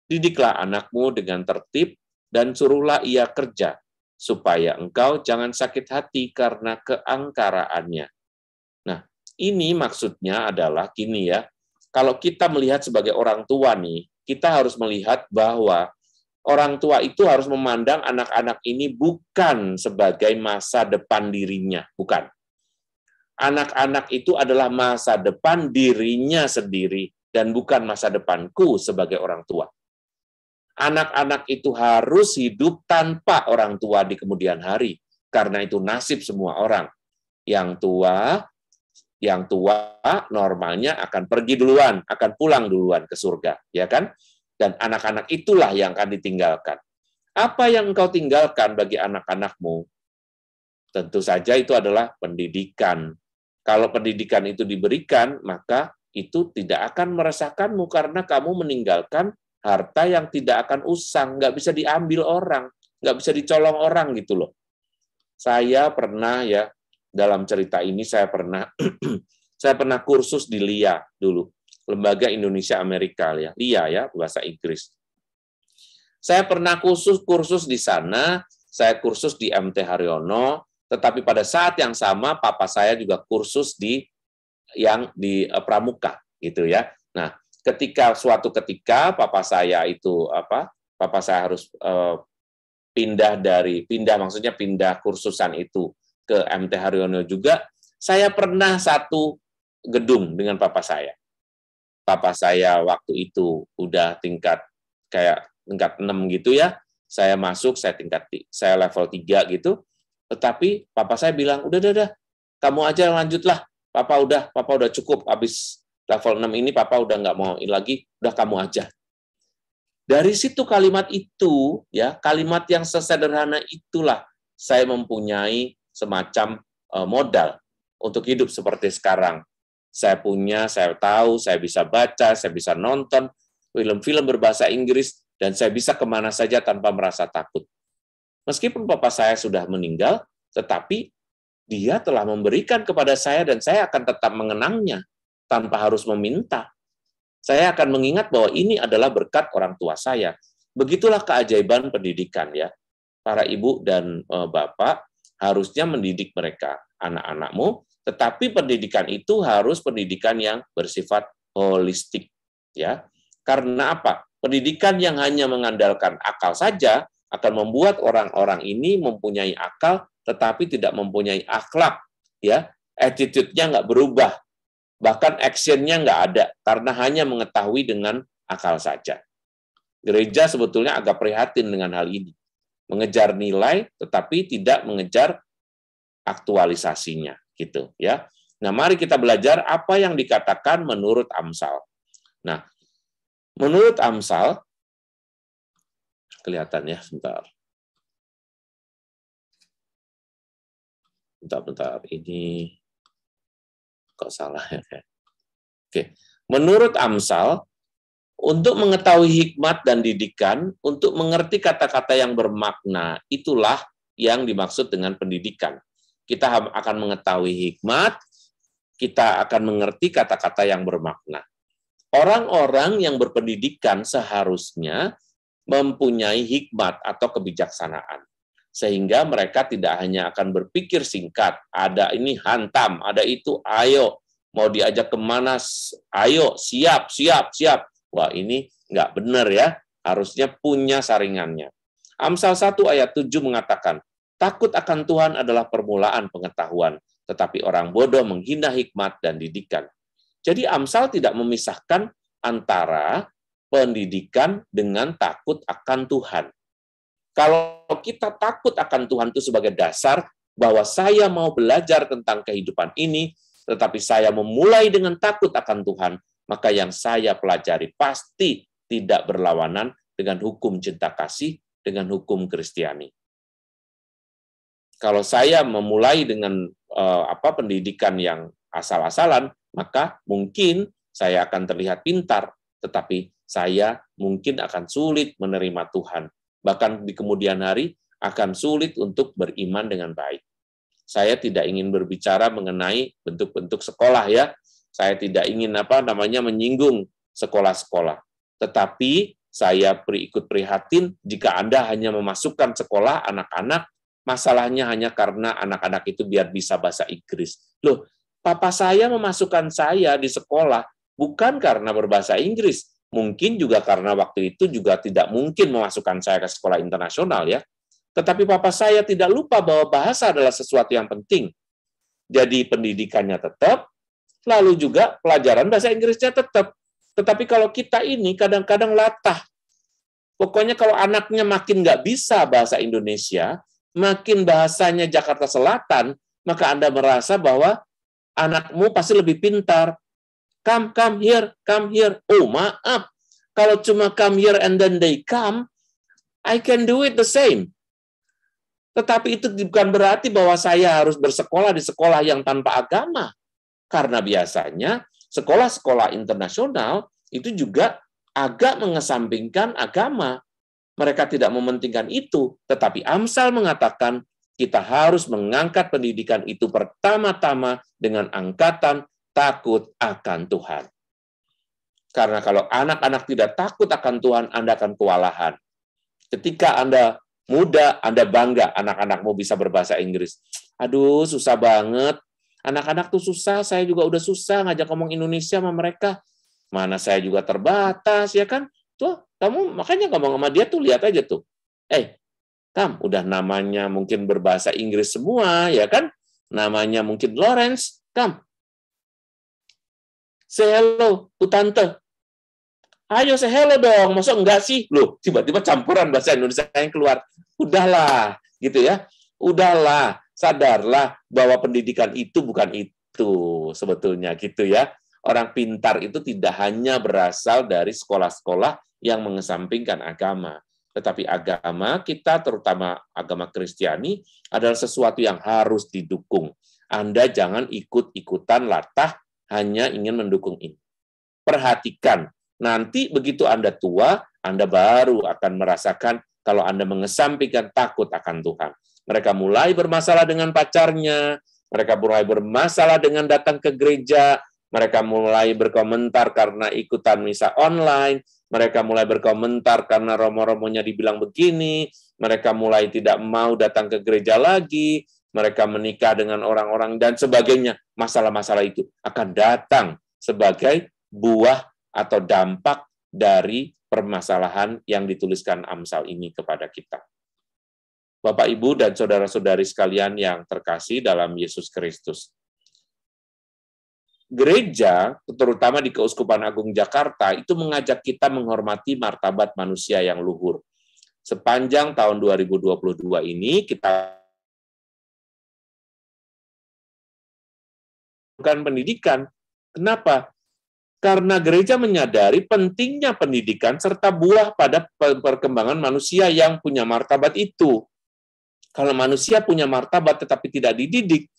Didiklah anakmu dengan tertib, dan suruhlah ia kerja, supaya engkau jangan sakit hati karena keangkaraannya. Nah, ini maksudnya adalah gini ya, kalau kita melihat sebagai orang tua nih, kita harus melihat bahwa orang tua itu harus memandang anak-anak ini bukan sebagai masa depan dirinya, bukan. Anak-anak itu adalah masa depan dirinya sendiri, dan bukan masa depanku sebagai orang tua. Anak-anak itu harus hidup tanpa orang tua di kemudian hari, karena itu nasib semua orang. Yang tua normalnya akan pergi duluan, akan pulang duluan ke surga, ya kan? Dan anak-anak itulah yang akan ditinggalkan. Apa yang engkau tinggalkan bagi anak-anakmu? Tentu saja itu adalah pendidikan. Kalau pendidikan itu diberikan, maka itu tidak akan meresahkanmu karena kamu meninggalkan harta yang tidak akan usang, nggak bisa diambil orang, nggak bisa dicolong orang gitu loh. Saya pernah ya, dalam cerita ini saya pernah kursus di LIA dulu. Lembaga Indonesia Amerika ya, LIA ya, bahasa Inggris. Saya pernah kursus di sana, saya kursus di MT Haryono, tetapi pada saat yang sama papa saya juga kursus di Pramuka gitu ya. Nah, suatu ketika papa saya harus pindah kursusan itu ke MT Haryono juga. Saya pernah satu gedung dengan papa saya. Papa saya waktu itu udah tingkat 6 gitu ya. Saya masuk, saya level 3 gitu. Tetapi papa saya bilang, udah, kamu aja lanjutlah. Papa udah cukup, habis level 6 ini papa udah nggak mau lagi, udah kamu aja. Dari situ kalimat itu, ya, kalimat yang sesederhana itulah saya mempunyai semacam modal untuk hidup seperti sekarang. Saya tahu, saya bisa baca, saya bisa nonton film-film berbahasa Inggris, dan saya bisa kemana saja tanpa merasa takut. Meskipun papa saya sudah meninggal, tetapi dia telah memberikan kepada saya dan saya akan tetap mengenangnya tanpa harus meminta. Saya akan mengingat bahwa ini adalah berkat orang tua saya. Begitulah keajaiban pendidikan ya. Para ibu dan bapak harusnya mendidik mereka, anak-anakmu, tetapi pendidikan itu harus pendidikan yang bersifat holistik ya. Karena apa? Pendidikan yang hanya mengandalkan akal saja akan membuat orang-orang ini mempunyai akal tetapi tidak mempunyai akhlak ya. Attitude-nya nggak berubah. Bahkan action-nya nggak ada karena hanya mengetahui dengan akal saja. Gereja sebetulnya agak prihatin dengan hal ini. Mengejar nilai tetapi tidak mengejar aktualisasinya gitu ya. Nah, mari kita belajar apa yang dikatakan menurut Amsal. Nah, menurut Amsal kelihatan ya, bentar. Ini kok salah ya? Oke. Menurut Amsal, untuk mengetahui hikmat dan didikan, untuk mengerti kata-kata yang bermakna, itulah yang dimaksud dengan pendidikan. Kita akan mengetahui hikmat, kita akan mengerti kata-kata yang bermakna. Orang-orang yang berpendidikan seharusnya mempunyai hikmat atau kebijaksanaan. Sehingga mereka tidak hanya akan berpikir singkat, ada ini hantam, ada itu ayo, mau diajak kemana, ayo, siap. Wah, ini nggak benar ya, harusnya punya saringannya. Amsal 1 ayat 7 mengatakan, takut akan Tuhan adalah permulaan pengetahuan, tetapi orang bodoh menghina hikmat dan didikan. Jadi Amsal tidak memisahkan antara pendidikan dengan takut akan Tuhan. Kalau kita takut akan Tuhan itu sebagai dasar bahwa saya mau belajar tentang kehidupan ini, tetapi saya memulai dengan takut akan Tuhan, maka yang saya pelajari pasti tidak berlawanan dengan hukum cinta kasih, dengan hukum Kristiani. Kalau saya memulai dengan pendidikan yang asal-asalan, maka mungkin saya akan terlihat pintar, tetapi saya mungkin akan sulit menerima Tuhan. Bahkan di kemudian hari akan sulit untuk beriman dengan baik. Saya tidak ingin berbicara mengenai bentuk-bentuk sekolah ya. Saya tidak ingin menyinggung sekolah-sekolah. Tetapi saya ikut prihatin jika Anda hanya memasukkan sekolah anak-anak, masalahnya hanya karena anak-anak itu biar bisa bahasa Inggris. Loh, papa saya memasukkan saya di sekolah bukan karena berbahasa Inggris. Mungkin juga karena waktu itu juga tidak mungkin memasukkan saya ke sekolah internasional ya. Tetapi papa saya tidak lupa bahwa bahasa adalah sesuatu yang penting. Jadi pendidikannya tetap, lalu juga pelajaran bahasa Inggrisnya tetap. Tetapi kalau kita ini kadang-kadang latah. Pokoknya kalau anaknya makin nggak bisa bahasa Indonesia, makin bahasanya Jakarta Selatan, maka Anda merasa bahwa anakmu pasti lebih pintar. Come here. Oh, maaf. Kalau cuma come here and then they come, I can do it the same. Tetapi itu bukan berarti bahwa saya harus bersekolah di sekolah yang tanpa agama. Karena biasanya sekolah-sekolah internasional itu juga agak mengesampingkan agama. Mereka tidak mementingkan itu. Tetapi Amsal mengatakan kita harus mengangkat pendidikan itu pertama-tama dengan angkatan takut akan Tuhan. Karena kalau anak-anak tidak takut akan Tuhan, Anda akan kewalahan. Ketika Anda muda, Anda bangga anak-anakmu bisa berbahasa Inggris. Aduh, susah banget. Anak-anak tuh susah, saya juga udah susah ngajak ngomong Indonesia sama mereka. Mana saya juga terbatas, ya kan? Tuh, kamu makanya ngomong sama dia tuh, lihat aja tuh. Kam, udah namanya mungkin berbahasa Inggris semua, ya kan? Namanya mungkin Lawrence, Kam. Say hello to tante. Ayo say hello dong, masa enggak sih? Loh, tiba-tiba campuran bahasa Indonesia yang keluar. Udahlah, gitu ya. Udahlah, sadarlah bahwa pendidikan itu bukan itu sebetulnya, gitu ya. Orang pintar itu tidak hanya berasal dari sekolah-sekolah yang mengesampingkan agama. Tetapi agama kita, terutama agama Kristiani, adalah sesuatu yang harus didukung. Anda jangan ikut-ikutan latah hanya ingin mendukung ini. Perhatikan, nanti begitu Anda tua, Anda baru akan merasakan kalau Anda mengesampingkan takut akan Tuhan. Mereka mulai bermasalah dengan pacarnya, mereka mulai bermasalah dengan datang ke gereja, mereka mulai berkomentar karena ikutan misa online, mereka mulai berkomentar karena romo-romonya dibilang begini, mereka mulai tidak mau datang ke gereja lagi, mereka menikah dengan orang-orang dan sebagainya. Masalah-masalah itu akan datang sebagai buah atau dampak dari permasalahan yang dituliskan Amsal ini kepada kita. Bapak, Ibu, dan saudara-saudari sekalian yang terkasih dalam Yesus Kristus. Gereja, terutama di Keuskupan Agung Jakarta, itu mengajak kita menghormati martabat manusia yang luhur. Sepanjang tahun 2022 ini, kita bukan pendidikan. Kenapa? Karena gereja menyadari pentingnya pendidikan serta buah pada perkembangan manusia yang punya martabat itu. Kalau manusia punya martabat tetapi tidak dididik,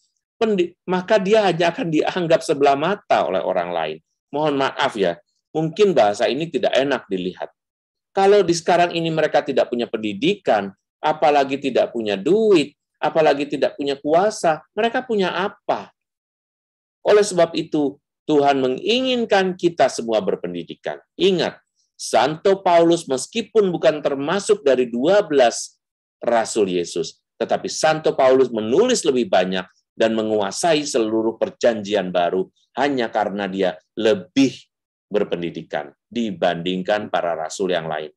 maka dia hanya akan dianggap sebelah mata oleh orang lain. Mohon maaf ya, mungkin bahasa ini tidak enak dilihat. Kalau di sekarang ini mereka tidak punya pendidikan, apalagi tidak punya duit, apalagi tidak punya kuasa, mereka punya apa? Oleh sebab itu, Tuhan menginginkan kita semua berpendidikan. Ingat, Santo Paulus meskipun bukan termasuk dari 12 Rasul Yesus, tetapi Santo Paulus menulis lebih banyak dan menguasai seluruh perjanjian baru hanya karena dia lebih berpendidikan dibandingkan para rasul yang lain.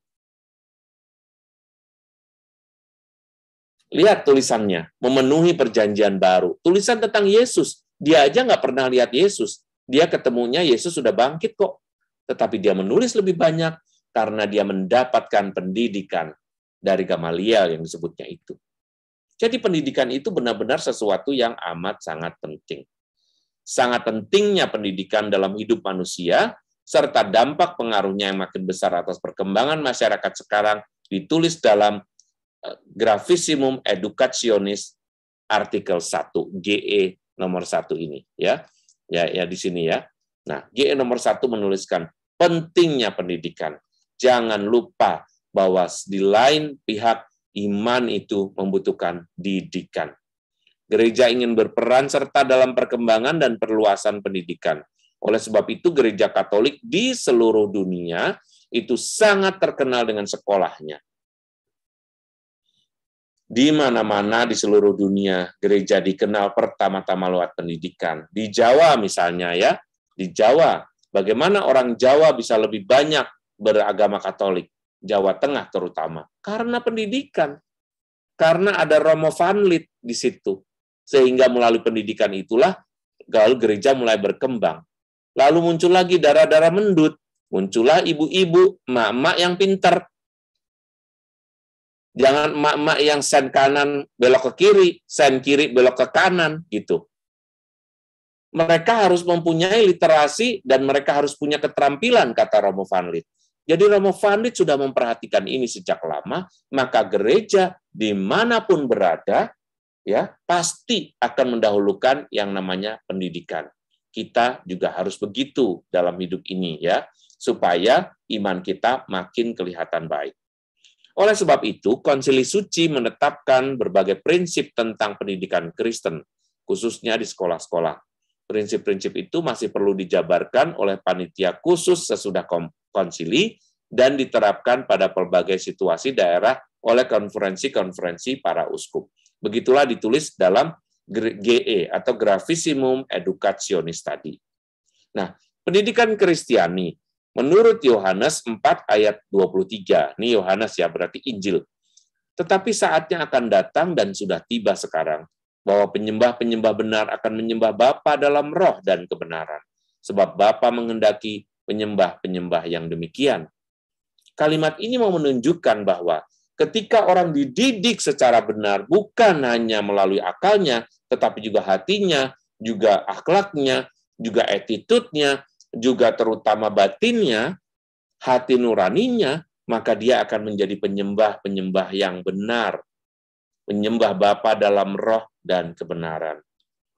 Lihat tulisannya, memenuhi perjanjian baru. Tulisan tentang Yesus, dia aja nggak pernah lihat Yesus. Dia ketemunya Yesus sudah bangkit kok. Tetapi dia menulis lebih banyak karena dia mendapatkan pendidikan dari Gamaliel yang disebutnya itu. Jadi pendidikan itu benar-benar sesuatu yang amat sangat penting. Sangat pentingnya pendidikan dalam hidup manusia, serta dampak pengaruhnya yang makin besar atas perkembangan masyarakat sekarang ditulis dalam Gravissimo Educationis artikel 1, GE nomor 1 ini. Ya di sini ya. Nah, GE nomor 1 menuliskan pentingnya pendidikan. Jangan lupa bahwa di lain pihak iman itu membutuhkan didikan. Gereja ingin berperan serta dalam perkembangan dan perluasan pendidikan. Oleh sebab itu, gereja Katolik di seluruh dunia itu sangat terkenal dengan sekolahnya. Di mana-mana di seluruh dunia, gereja dikenal pertama-tama lewat pendidikan. Di Jawa misalnya ya, di Jawa, bagaimana orang Jawa bisa lebih banyak beragama Katolik? Jawa Tengah terutama, karena pendidikan. Karena ada Romo Vanlit di situ. Sehingga melalui pendidikan itulah gaul gereja mulai berkembang. Lalu muncul lagi darah-darah mendut, muncullah ibu-ibu, emak-emak yang pintar. Jangan emak-emak yang sen kanan belok ke kiri, sen kiri belok ke kanan, gitu. Mereka harus mempunyai literasi dan mereka harus punya keterampilan, kata Romo Vanlit. Jadi Romo Vanlit sudah memperhatikan ini sejak lama, maka gereja dimanapun berada, ya pasti akan mendahulukan yang namanya pendidikan. Kita juga harus begitu dalam hidup ini, ya, supaya iman kita makin kelihatan baik. Oleh sebab itu, Konsili Suci menetapkan berbagai prinsip tentang pendidikan Kristen, khususnya di sekolah-sekolah. Prinsip-prinsip itu masih perlu dijabarkan oleh panitia khusus sesudah konsili dan diterapkan pada berbagai situasi daerah oleh konferensi-konferensi para uskup. Begitulah ditulis dalam GE atau Gravissимum Educationis tadi. Nah, pendidikan Kristiani menurut Yohanes 4 ayat 23. Ini Yohanes ya, berarti Injil. Tetapi saatnya akan datang dan sudah tiba sekarang bahwa penyembah-penyembah benar akan menyembah Bapa dalam roh dan kebenaran. Sebab Bapa menghendaki penyembah-penyembah yang demikian. Kalimat ini mau menunjukkan bahwa ketika orang dididik secara benar, bukan hanya melalui akalnya, tetapi juga hatinya, juga akhlaknya, juga attitude-nya, juga terutama batinnya, hati nuraninya, maka dia akan menjadi penyembah-penyembah yang benar. Menyembah Bapa dalam roh dan kebenaran.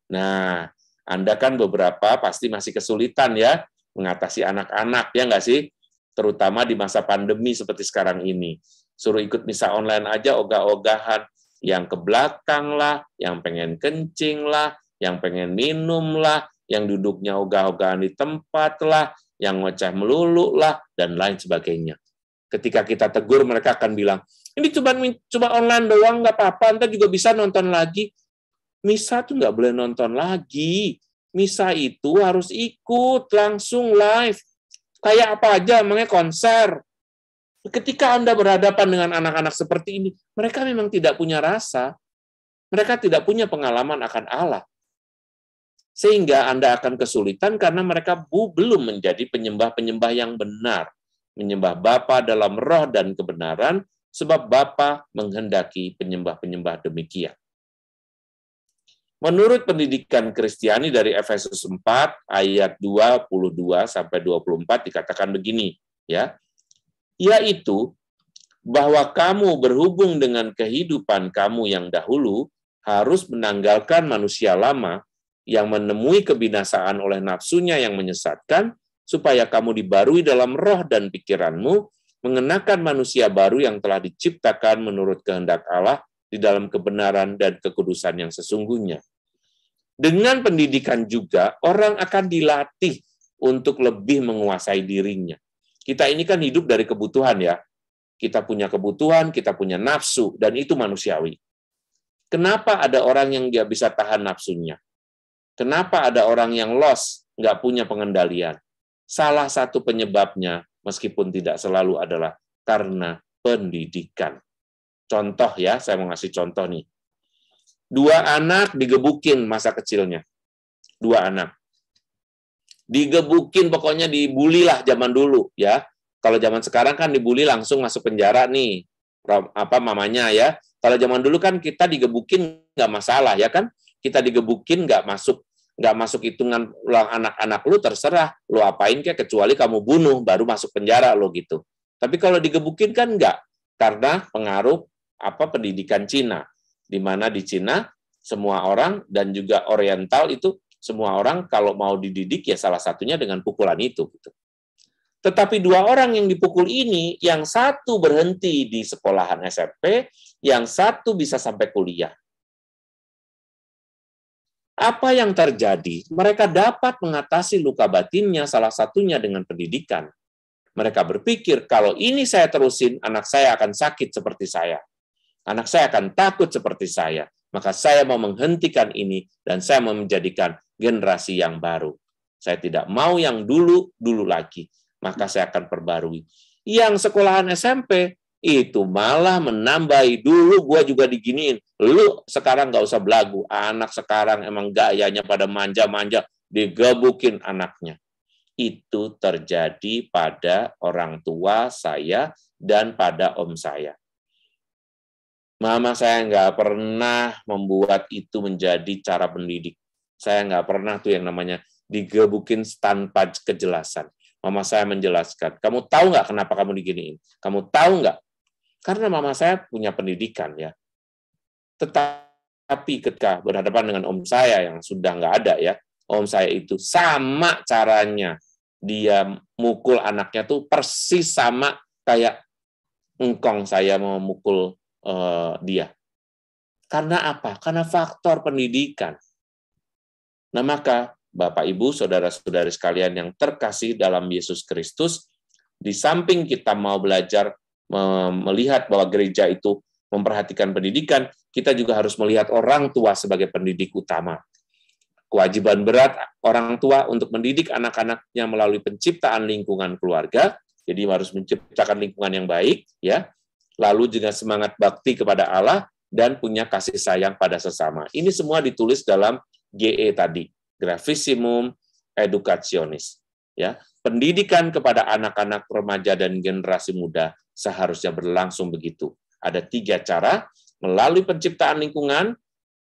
Nah, Anda kan beberapa pasti masih kesulitan ya mengatasi anak-anak, ya nggak sih? Terutama di masa pandemi seperti sekarang ini. Suruh ikut misa online aja ogah-ogahan, yang ke belakang lah, yang pengen kencing lah, yang pengen minum lah, yang duduknya ogah-ogahan di tempat lah, yang ngoceh melulu lah, dan lain sebagainya. Ketika kita tegur, mereka akan bilang, ini cuma online doang, nggak apa-apa, ntar juga bisa nonton lagi. Misa tuh nggak boleh nonton lagi. Misa itu harus ikut, langsung live. Kayak apa aja, emangnya konser. Ketika Anda berhadapan dengan anak-anak seperti ini, mereka memang tidak punya rasa. Mereka tidak punya pengalaman akan Allah. Sehingga Anda akan kesulitan karena mereka belum menjadi penyembah-penyembah yang benar. Menyembah Bapa dalam roh dan kebenaran, sebab Bapa menghendaki penyembah-penyembah demikian. Menurut pendidikan Kristiani dari Efesus 4 ayat 22 sampai 24 dikatakan begini, ya. Yaitu bahwa kamu berhubung dengan kehidupan kamu yang dahulu harus menanggalkan manusia lama yang menemui kebinasaan oleh nafsunya yang menyesatkan, supaya kamu dibarui dalam roh dan pikiranmu, mengenakan manusia baru yang telah diciptakan menurut kehendak Allah di dalam kebenaran dan kekudusan yang sesungguhnya. Dengan pendidikan juga, orang akan dilatih untuk lebih menguasai dirinya. Kita ini kan hidup dari kebutuhan ya. Kita punya kebutuhan, kita punya nafsu, dan itu manusiawi. Kenapa ada orang yang dia bisa tahan nafsunya? Kenapa ada orang yang lost, nggak punya pengendalian? Salah satu penyebabnya, meskipun tidak selalu adalah karena pendidikan. Contoh ya, saya mau ngasih contoh nih. 2 anak digebukin masa kecilnya. 2 anak. Digebukin, pokoknya dibully lah zaman dulu ya. Kalau zaman sekarang kan dibully langsung masuk penjara nih. Mamanya ya. Kalau zaman dulu kan kita digebukin nggak masalah ya kan. Kita digebukin nggak masuk hitungan anak-anak lu, terserah lu apain kayak, kecuali kamu bunuh baru masuk penjara lo gitu. Tapi kalau digebukin kan enggak, karena pengaruh pendidikan Cina, di mana di Cina semua orang dan juga Oriental itu semua orang kalau mau dididik ya salah satunya dengan pukulan itu gitu. Tetapi 2 orang yang dipukul ini, yang satu berhenti di sekolahan SMP, yang satu bisa sampai kuliah. Apa yang terjadi? Mereka dapat mengatasi luka batinnya, salah satunya dengan pendidikan. Mereka berpikir, kalau ini saya terusin, anak saya akan sakit seperti saya. Anak saya akan takut seperti saya. Maka saya mau menghentikan ini, dan saya mau menjadikan generasi yang baru. Saya tidak mau yang dulu lagi. Maka saya akan perbarui. Yang sekolahan SMP, itu malah menambahi, dulu gua juga diginiin, lu sekarang nggak usah belagu, anak sekarang emang gayanya pada manja-manja, digebukin anaknya. Itu terjadi pada orang tua saya dan pada om saya. Mama saya nggak pernah membuat itu menjadi cara pendidik. Saya nggak pernah tuh yang namanya digebukin tanpa kejelasan. Mama saya menjelaskan, kamu tahu nggak kenapa kamu diginiin? Kamu tahu nggak? Karena mama saya punya pendidikan ya. Tetapi ketika berhadapan dengan om saya yang sudah nggak ada ya, om saya itu sama caranya. Dia mukul anaknya tuh persis sama kayak engkong saya mau mukul dia. Karena apa? Karena faktor pendidikan. Nah maka Bapak, Ibu, saudara-saudari sekalian yang terkasih dalam Yesus Kristus, di samping kita mau belajar melihat bahwa gereja itu memperhatikan pendidikan, kita juga harus melihat orang tua sebagai pendidik utama. Kewajiban berat orang tua untuk mendidik anak-anaknya melalui penciptaan lingkungan keluarga, jadi harus menciptakan lingkungan yang baik, ya. Lalu juga semangat bakti kepada Allah dan punya kasih sayang pada sesama. Ini semua ditulis dalam GE tadi, Gravissimum Educationis. Ya, pendidikan kepada anak-anak, remaja dan generasi muda seharusnya berlangsung begitu. Ada 3 cara, melalui penciptaan lingkungan,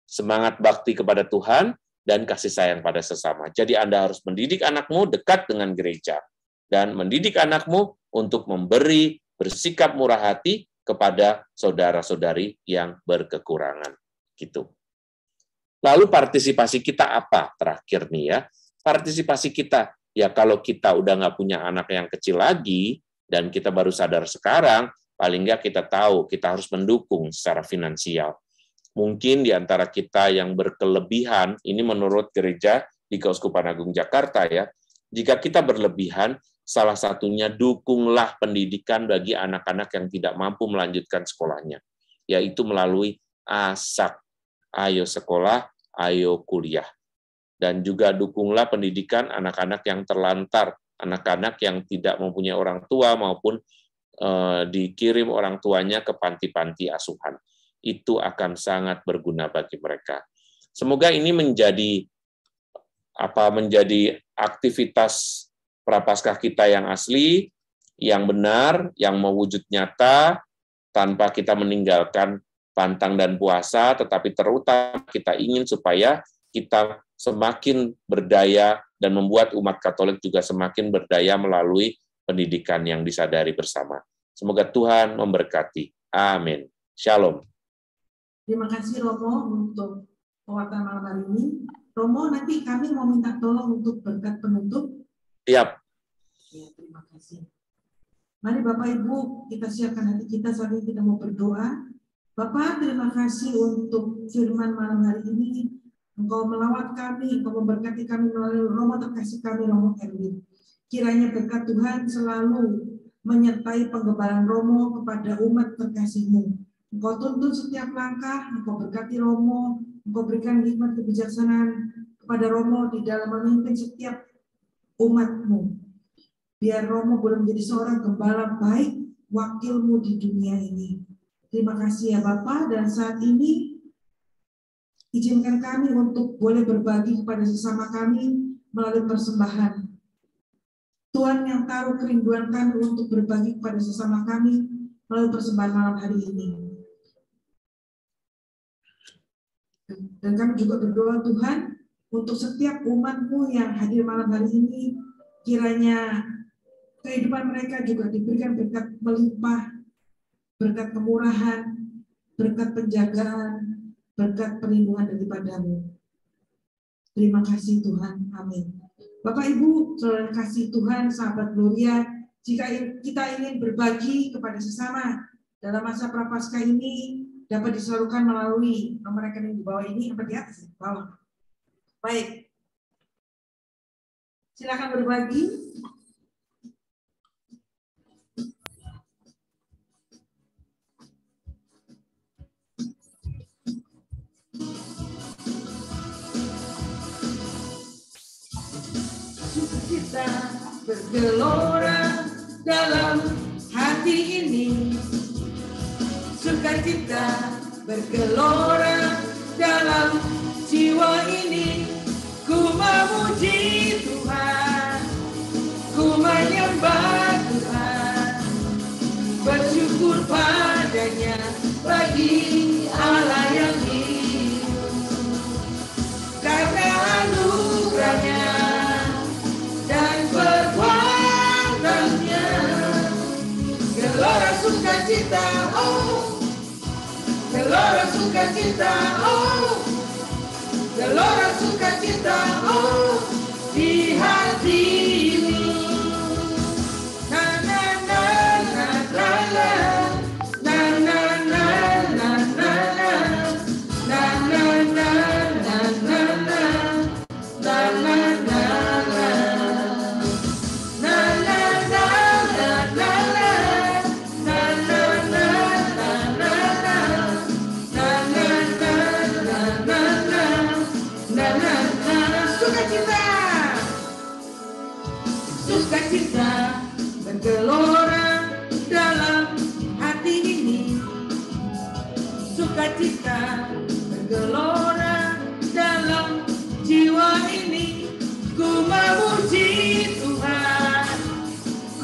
semangat bakti kepada Tuhan, dan kasih sayang pada sesama. Jadi Anda harus mendidik anakmu dekat dengan gereja, dan mendidik anakmu untuk memberi, bersikap murah hati kepada saudara-saudari yang berkekurangan. Gitu. Lalu partisipasi kita apa? Terakhir nih ya, partisipasi kita, ya kalau kita udah nggak punya anak yang kecil lagi, dan kita baru sadar sekarang, paling nggak kita tahu, kita harus mendukung secara finansial. Mungkin di antara kita yang berkelebihan, ini menurut gereja di Keuskupan Agung Jakarta ya, jika kita berlebihan, salah satunya dukunglah pendidikan bagi anak-anak yang tidak mampu melanjutkan sekolahnya, yaitu melalui ASAK, ayo sekolah, ayo kuliah. Dan juga dukunglah pendidikan anak-anak yang terlantar, anak-anak yang tidak mempunyai orang tua maupun dikirim orang tuanya ke panti-panti asuhan. Itu akan sangat berguna bagi mereka. Semoga ini menjadi aktivitas Prapaskah kita yang asli, yang benar, yang mewujud nyata, tanpa kita meninggalkan pantang dan puasa, tetapi terutama kita ingin supaya kita semakin berdaya dan membuat umat Katolik juga semakin berdaya melalui pendidikan yang disadari bersama. Semoga Tuhan memberkati. Amin. Shalom. Terima kasih Romo untuk pewartaan malam hari ini. Romo, nanti kami mau minta tolong untuk berkat penutup. Siap. Ya, terima kasih. Mari Bapak Ibu, kita siapkan hati kita saat ini, kita mau berdoa. Bapak, terima kasih untuk firman malam hari ini. Engkau melawat kami, Engkau memberkati kami melalui Romo terkasih kami, Romo Erwin. Kiranya berkat Tuhan selalu menyertai penggembalaan Romo kepada umat terkasih-Mu. Engkau tuntun setiap langkah, Engkau berkati Romo, Engkau berikan hikmat kebijaksanaan kepada Romo di dalam memimpin setiap umat-Mu. Biar Romo boleh menjadi seorang gembala baik, wakil-Mu di dunia ini. Terima kasih ya Bapak, dan saat ini izinkan kami untuk boleh berbagi kepada sesama kami melalui persembahan. Tuhan yang tahu kerinduan kami untuk berbagi kepada sesama kami melalui persembahan malam hari ini. Dan kami juga berdoa Tuhan untuk setiap umat-Mu yang hadir malam hari ini, kiranya kehidupan mereka juga diberikan berkat melimpah, berkat kemurahan, berkat penjagaan, berkat perlindungan daripada-Mu. Terima kasih Tuhan. Amin. Bapak Ibu, saudara kasih Tuhan, sahabat Gloria, jika kita ingin berbagi kepada sesama dalam masa Prapaskah ini, dapat disalurkan melalui nomor rekening di bawah ini, apa di atas? Bawah. Baik. Silakan berbagi. Sukacita bergelora dalam hati ini, sukacita bergelora dalam jiwa ini. Ku memuji Tuhan, ku menyembah Tuhan, bersyukur padanya bagi Allah yang hidup, karena anugerahnya dan perbuatannya. Gelora sukacita, oh, gelora sukacita, oh, gelora sukacita, oh, di hati ini. Na na na na na na na na na na na na na na na na na na na sukacita bergelora dalam jiwa ini. Ku memuji Tuhan,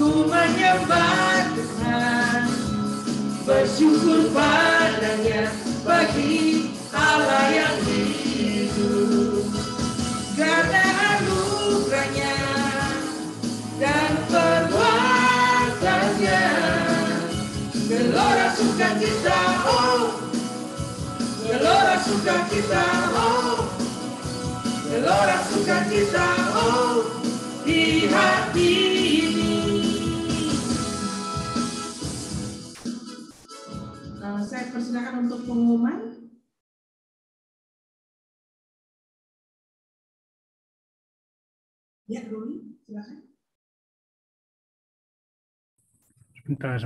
ku menyembah Tuhan, bersyukur padanya bagi Allah yang hidup. Karena anugerahnya dan perbuatannya, gelora sukacita, oh, gelora sukacita, oh, gelora sukacita, oh, di hati ini. Saya persilakan untuk pengumuman. Ya, Ruli, silakan. Sebentar.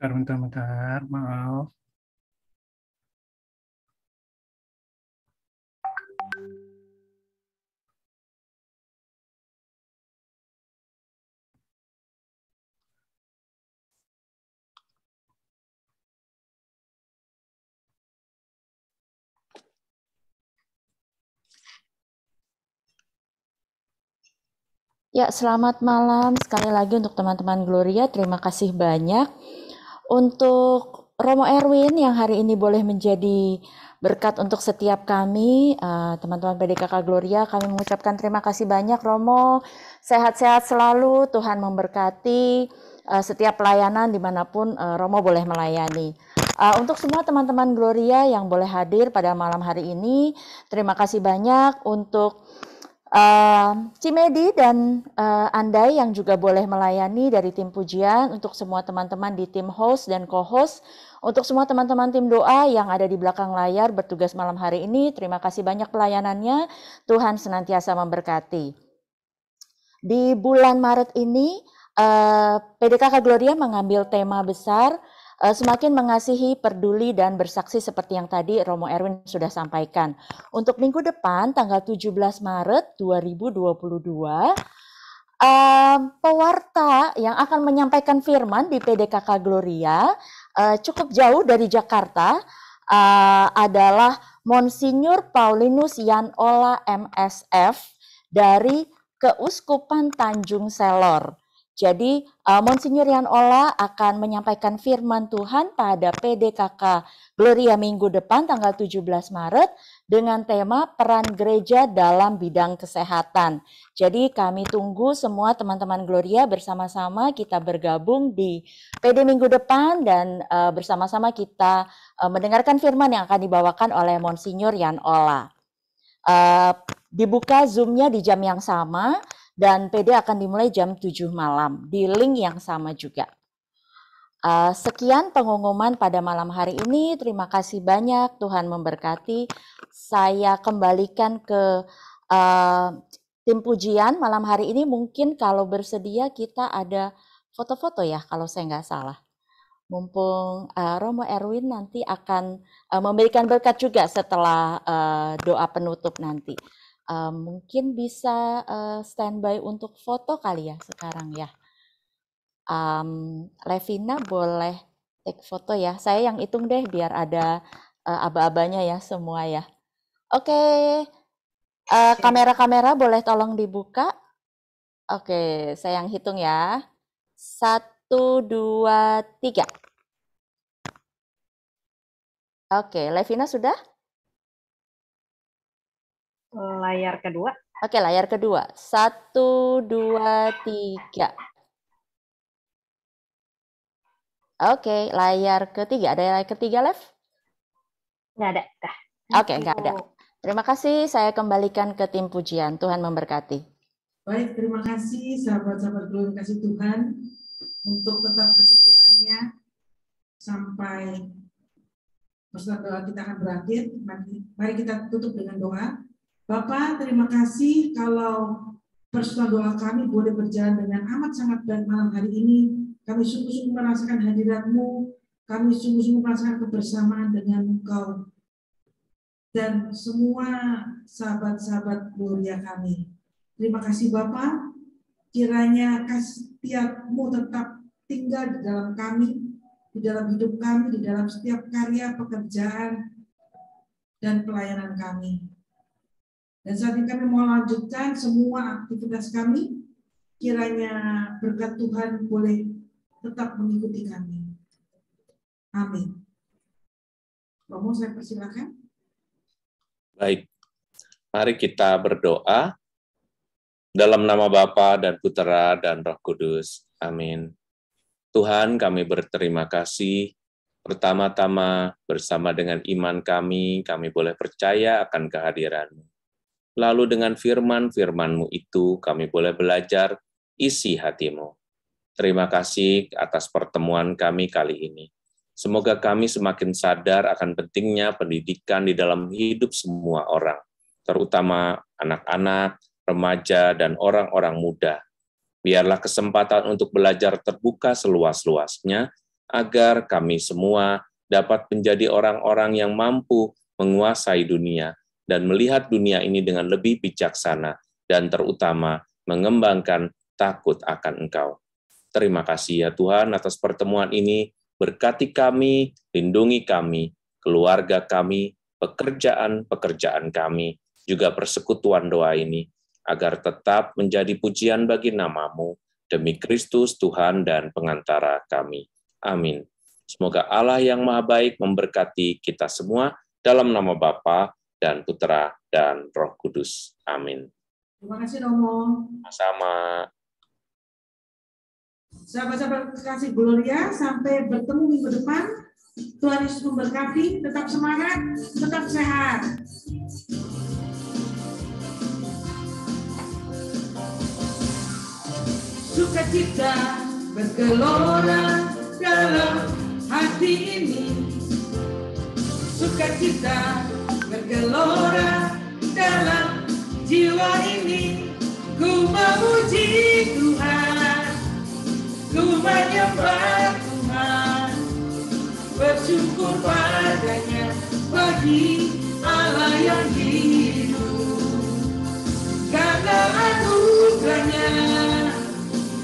Bentar, maaf. Ya, selamat malam sekali lagi untuk teman-teman Gloria. Terima kasih banyak untuk Romo Erwin yang hari ini boleh menjadi berkat untuk setiap kami. Teman-teman PDKK Gloria, kami mengucapkan terima kasih banyak Romo. Sehat-sehat selalu, Tuhan memberkati setiap pelayanan dimanapun Romo boleh melayani. Untuk semua teman-teman Gloria yang boleh hadir pada malam hari ini, terima kasih banyak untuk Cimedi dan Andai yang juga boleh melayani dari tim pujian, untuk semua teman-teman di tim host dan co-host, untuk semua teman-teman tim doa yang ada di belakang layar bertugas malam hari ini, terima kasih banyak pelayanannya, Tuhan senantiasa memberkati. Di bulan Maret ini, PDKK Gloria mengambil tema besar, semakin mengasihi, peduli, dan bersaksi seperti yang tadi Romo Erwin sudah sampaikan. Untuk minggu depan, tanggal 17 Maret 2022, pewarta yang akan menyampaikan firman di PDKK Gloria cukup jauh dari Jakarta, adalah Monsinyur Paulinus Yan Ola MSF dari Keuskupan Tanjung Selor. Jadi Monsinyur Yan Ola akan menyampaikan firman Tuhan pada PDKK Gloria minggu depan tanggal 17 Maret dengan tema peran gereja dalam bidang kesehatan. Jadi kami tunggu semua teman-teman Gloria bersama-sama kita bergabung di PD minggu depan dan bersama-sama kita mendengarkan firman yang akan dibawakan oleh Monsinyur Yan Ola. Dibuka Zoom-nya di jam yang sama dan PD akan dimulai jam 7 malam di link yang sama juga. Sekian pengumuman pada malam hari ini. Terima kasih banyak, Tuhan memberkati. Saya kembalikan ke tim pujian malam hari ini. Mungkin kalau bersedia kita ada foto-foto ya kalau saya nggak salah. Mumpung Romo Erwin nanti akan memberikan berkat juga setelah doa penutup nanti. Mungkin bisa standby untuk foto kali ya sekarang ya. Levina boleh take foto ya. Saya yang hitung deh biar ada aba-abanya ya semua ya. Oke, kamera-kamera boleh tolong dibuka. Oke, saya yang hitung ya. 1, 2, 3. Oke, Levina sudah? Layar kedua. Oke, layar kedua. 1, 2, 3. Oke, layar ketiga. Ada layar ketiga, Lev? Nggak ada. Dah. Oke, nggak ada. Terima kasih, saya kembalikan ke tim pujian. Tuhan memberkati. Baik, terima kasih sahabat-sahabat Glory kasih Tuhan untuk tetap kesetiaannya sampai pesan doa kita akan berakhir. Mari kita tutup dengan doa. Bapak, terima kasih kalau personal doa kami boleh berjalan dengan amat sangat baik malam hari ini. Kami sungguh-sungguh merasakan hadirat-Mu. Kami sungguh-sungguh merasakan kebersamaan dengan Engkau dan semua sahabat-sahabat Gloria kami. Terima kasih Bapak, kiranya kasih setiap-Mu tetap tinggal di dalam kami, di dalam hidup kami, di dalam setiap karya, pekerjaan, dan pelayanan kami. Dan saat ini kami mau lanjutkan semua aktivitas kami, kiranya berkat Tuhan boleh tetap mengikuti kami. Amin. Romo, saya persilakan. Baik, mari kita berdoa dalam nama Bapa dan Putera dan Roh Kudus. Amin. Tuhan, kami berterima kasih. Pertama-tama bersama dengan iman kami boleh percaya akan kehadiran-Mu. Lalu dengan firman-firman-Mu itu, kami boleh belajar isi hati-Mu. Terima kasih atas pertemuan kami kali ini. Semoga kami semakin sadar akan pentingnya pendidikan di dalam hidup semua orang, terutama anak-anak, remaja, dan orang-orang muda. Biarlah kesempatan untuk belajar terbuka seluas-luasnya, agar kami semua dapat menjadi orang-orang yang mampu menguasai dunia dan melihat dunia ini dengan lebih bijaksana, dan terutama mengembangkan takut akan Engkau. Terima kasih ya Tuhan atas pertemuan ini. Berkati kami, lindungi kami, keluarga kami, pekerjaan-pekerjaan kami, juga persekutuan doa ini, agar tetap menjadi pujian bagi nama-Mu, demi Kristus Tuhan dan pengantara kami. Amin. Semoga Allah yang Maha Baik memberkati kita semua dalam nama Bapa dan Putera dan Roh Kudus. Amin. Terima kasih Romo. Sama. Sahabat-sahabat kasih Gloria, sampai bertemu minggu depan. Tuhan Yesus memberkati, tetap semangat, tetap sehat. Sukacita bergelora dalam hati ini. Sukacita bergelora dalam jiwa ini. Ku memuji Tuhan, ku menyembah Tuhan, bersyukur padanya bagi Allah yang hidup. Karena anugerahnya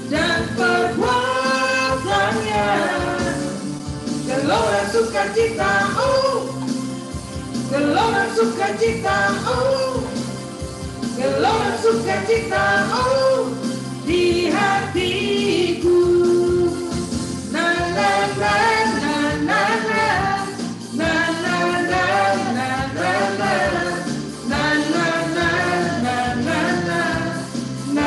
dan perbuatannya, gelora sukacita, gelora sukacita, gelora sukacita, di hatiku. Na na na na na na na na na na na na na na na na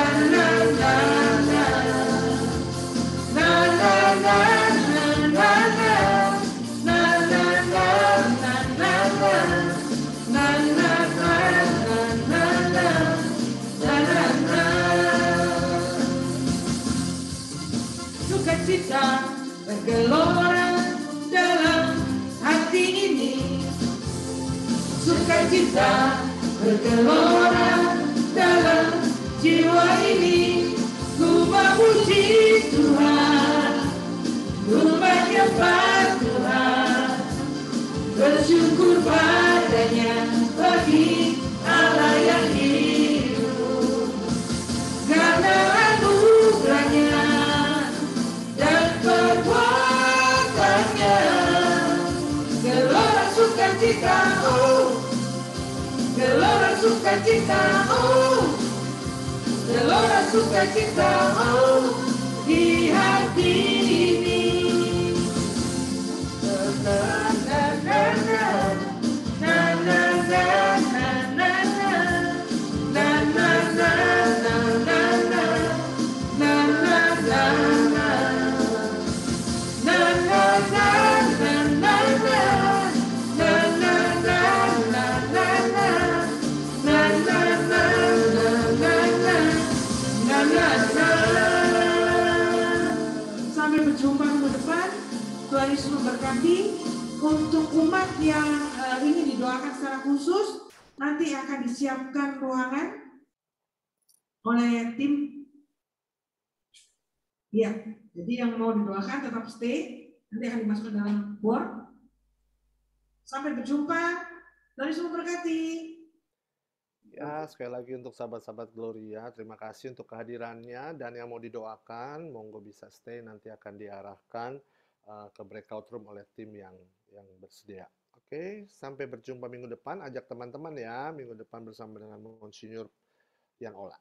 Sukacita bergelora dalam hati ini. Sukacita bergelora dalam jiwa ini. Ku memuji Tuhan, ku menyembah Tuhan, bersyukur padanya bagi Allah yang hidup. Karena anugerahnya dan perbuatannya, gelora sukacita, gelora sukacita, gelora sukacita, di hati ini. Na na na na na na na na na na na na na na na na. minggu depan. Tuhan Yesus memberkati. Untuk umat yang ingin didoakan secara khusus, nanti akan disiapkan ruangan oleh tim. Ya, jadi yang mau didoakan tetap stay. Nanti akan dimasukkan dalam board. Sampai berjumpa. Tuhan Yesus memberkati. Ya, sekali lagi untuk sahabat-sahabat Gloria, terima kasih untuk kehadirannya, dan yang mau didoakan, monggo bisa stay, nanti akan diarahkan ke breakout room oleh tim yang bersedia. Oke, sampai berjumpa minggu depan, ajak teman-teman ya, minggu depan bersama dengan Monsinyur Yan Ola.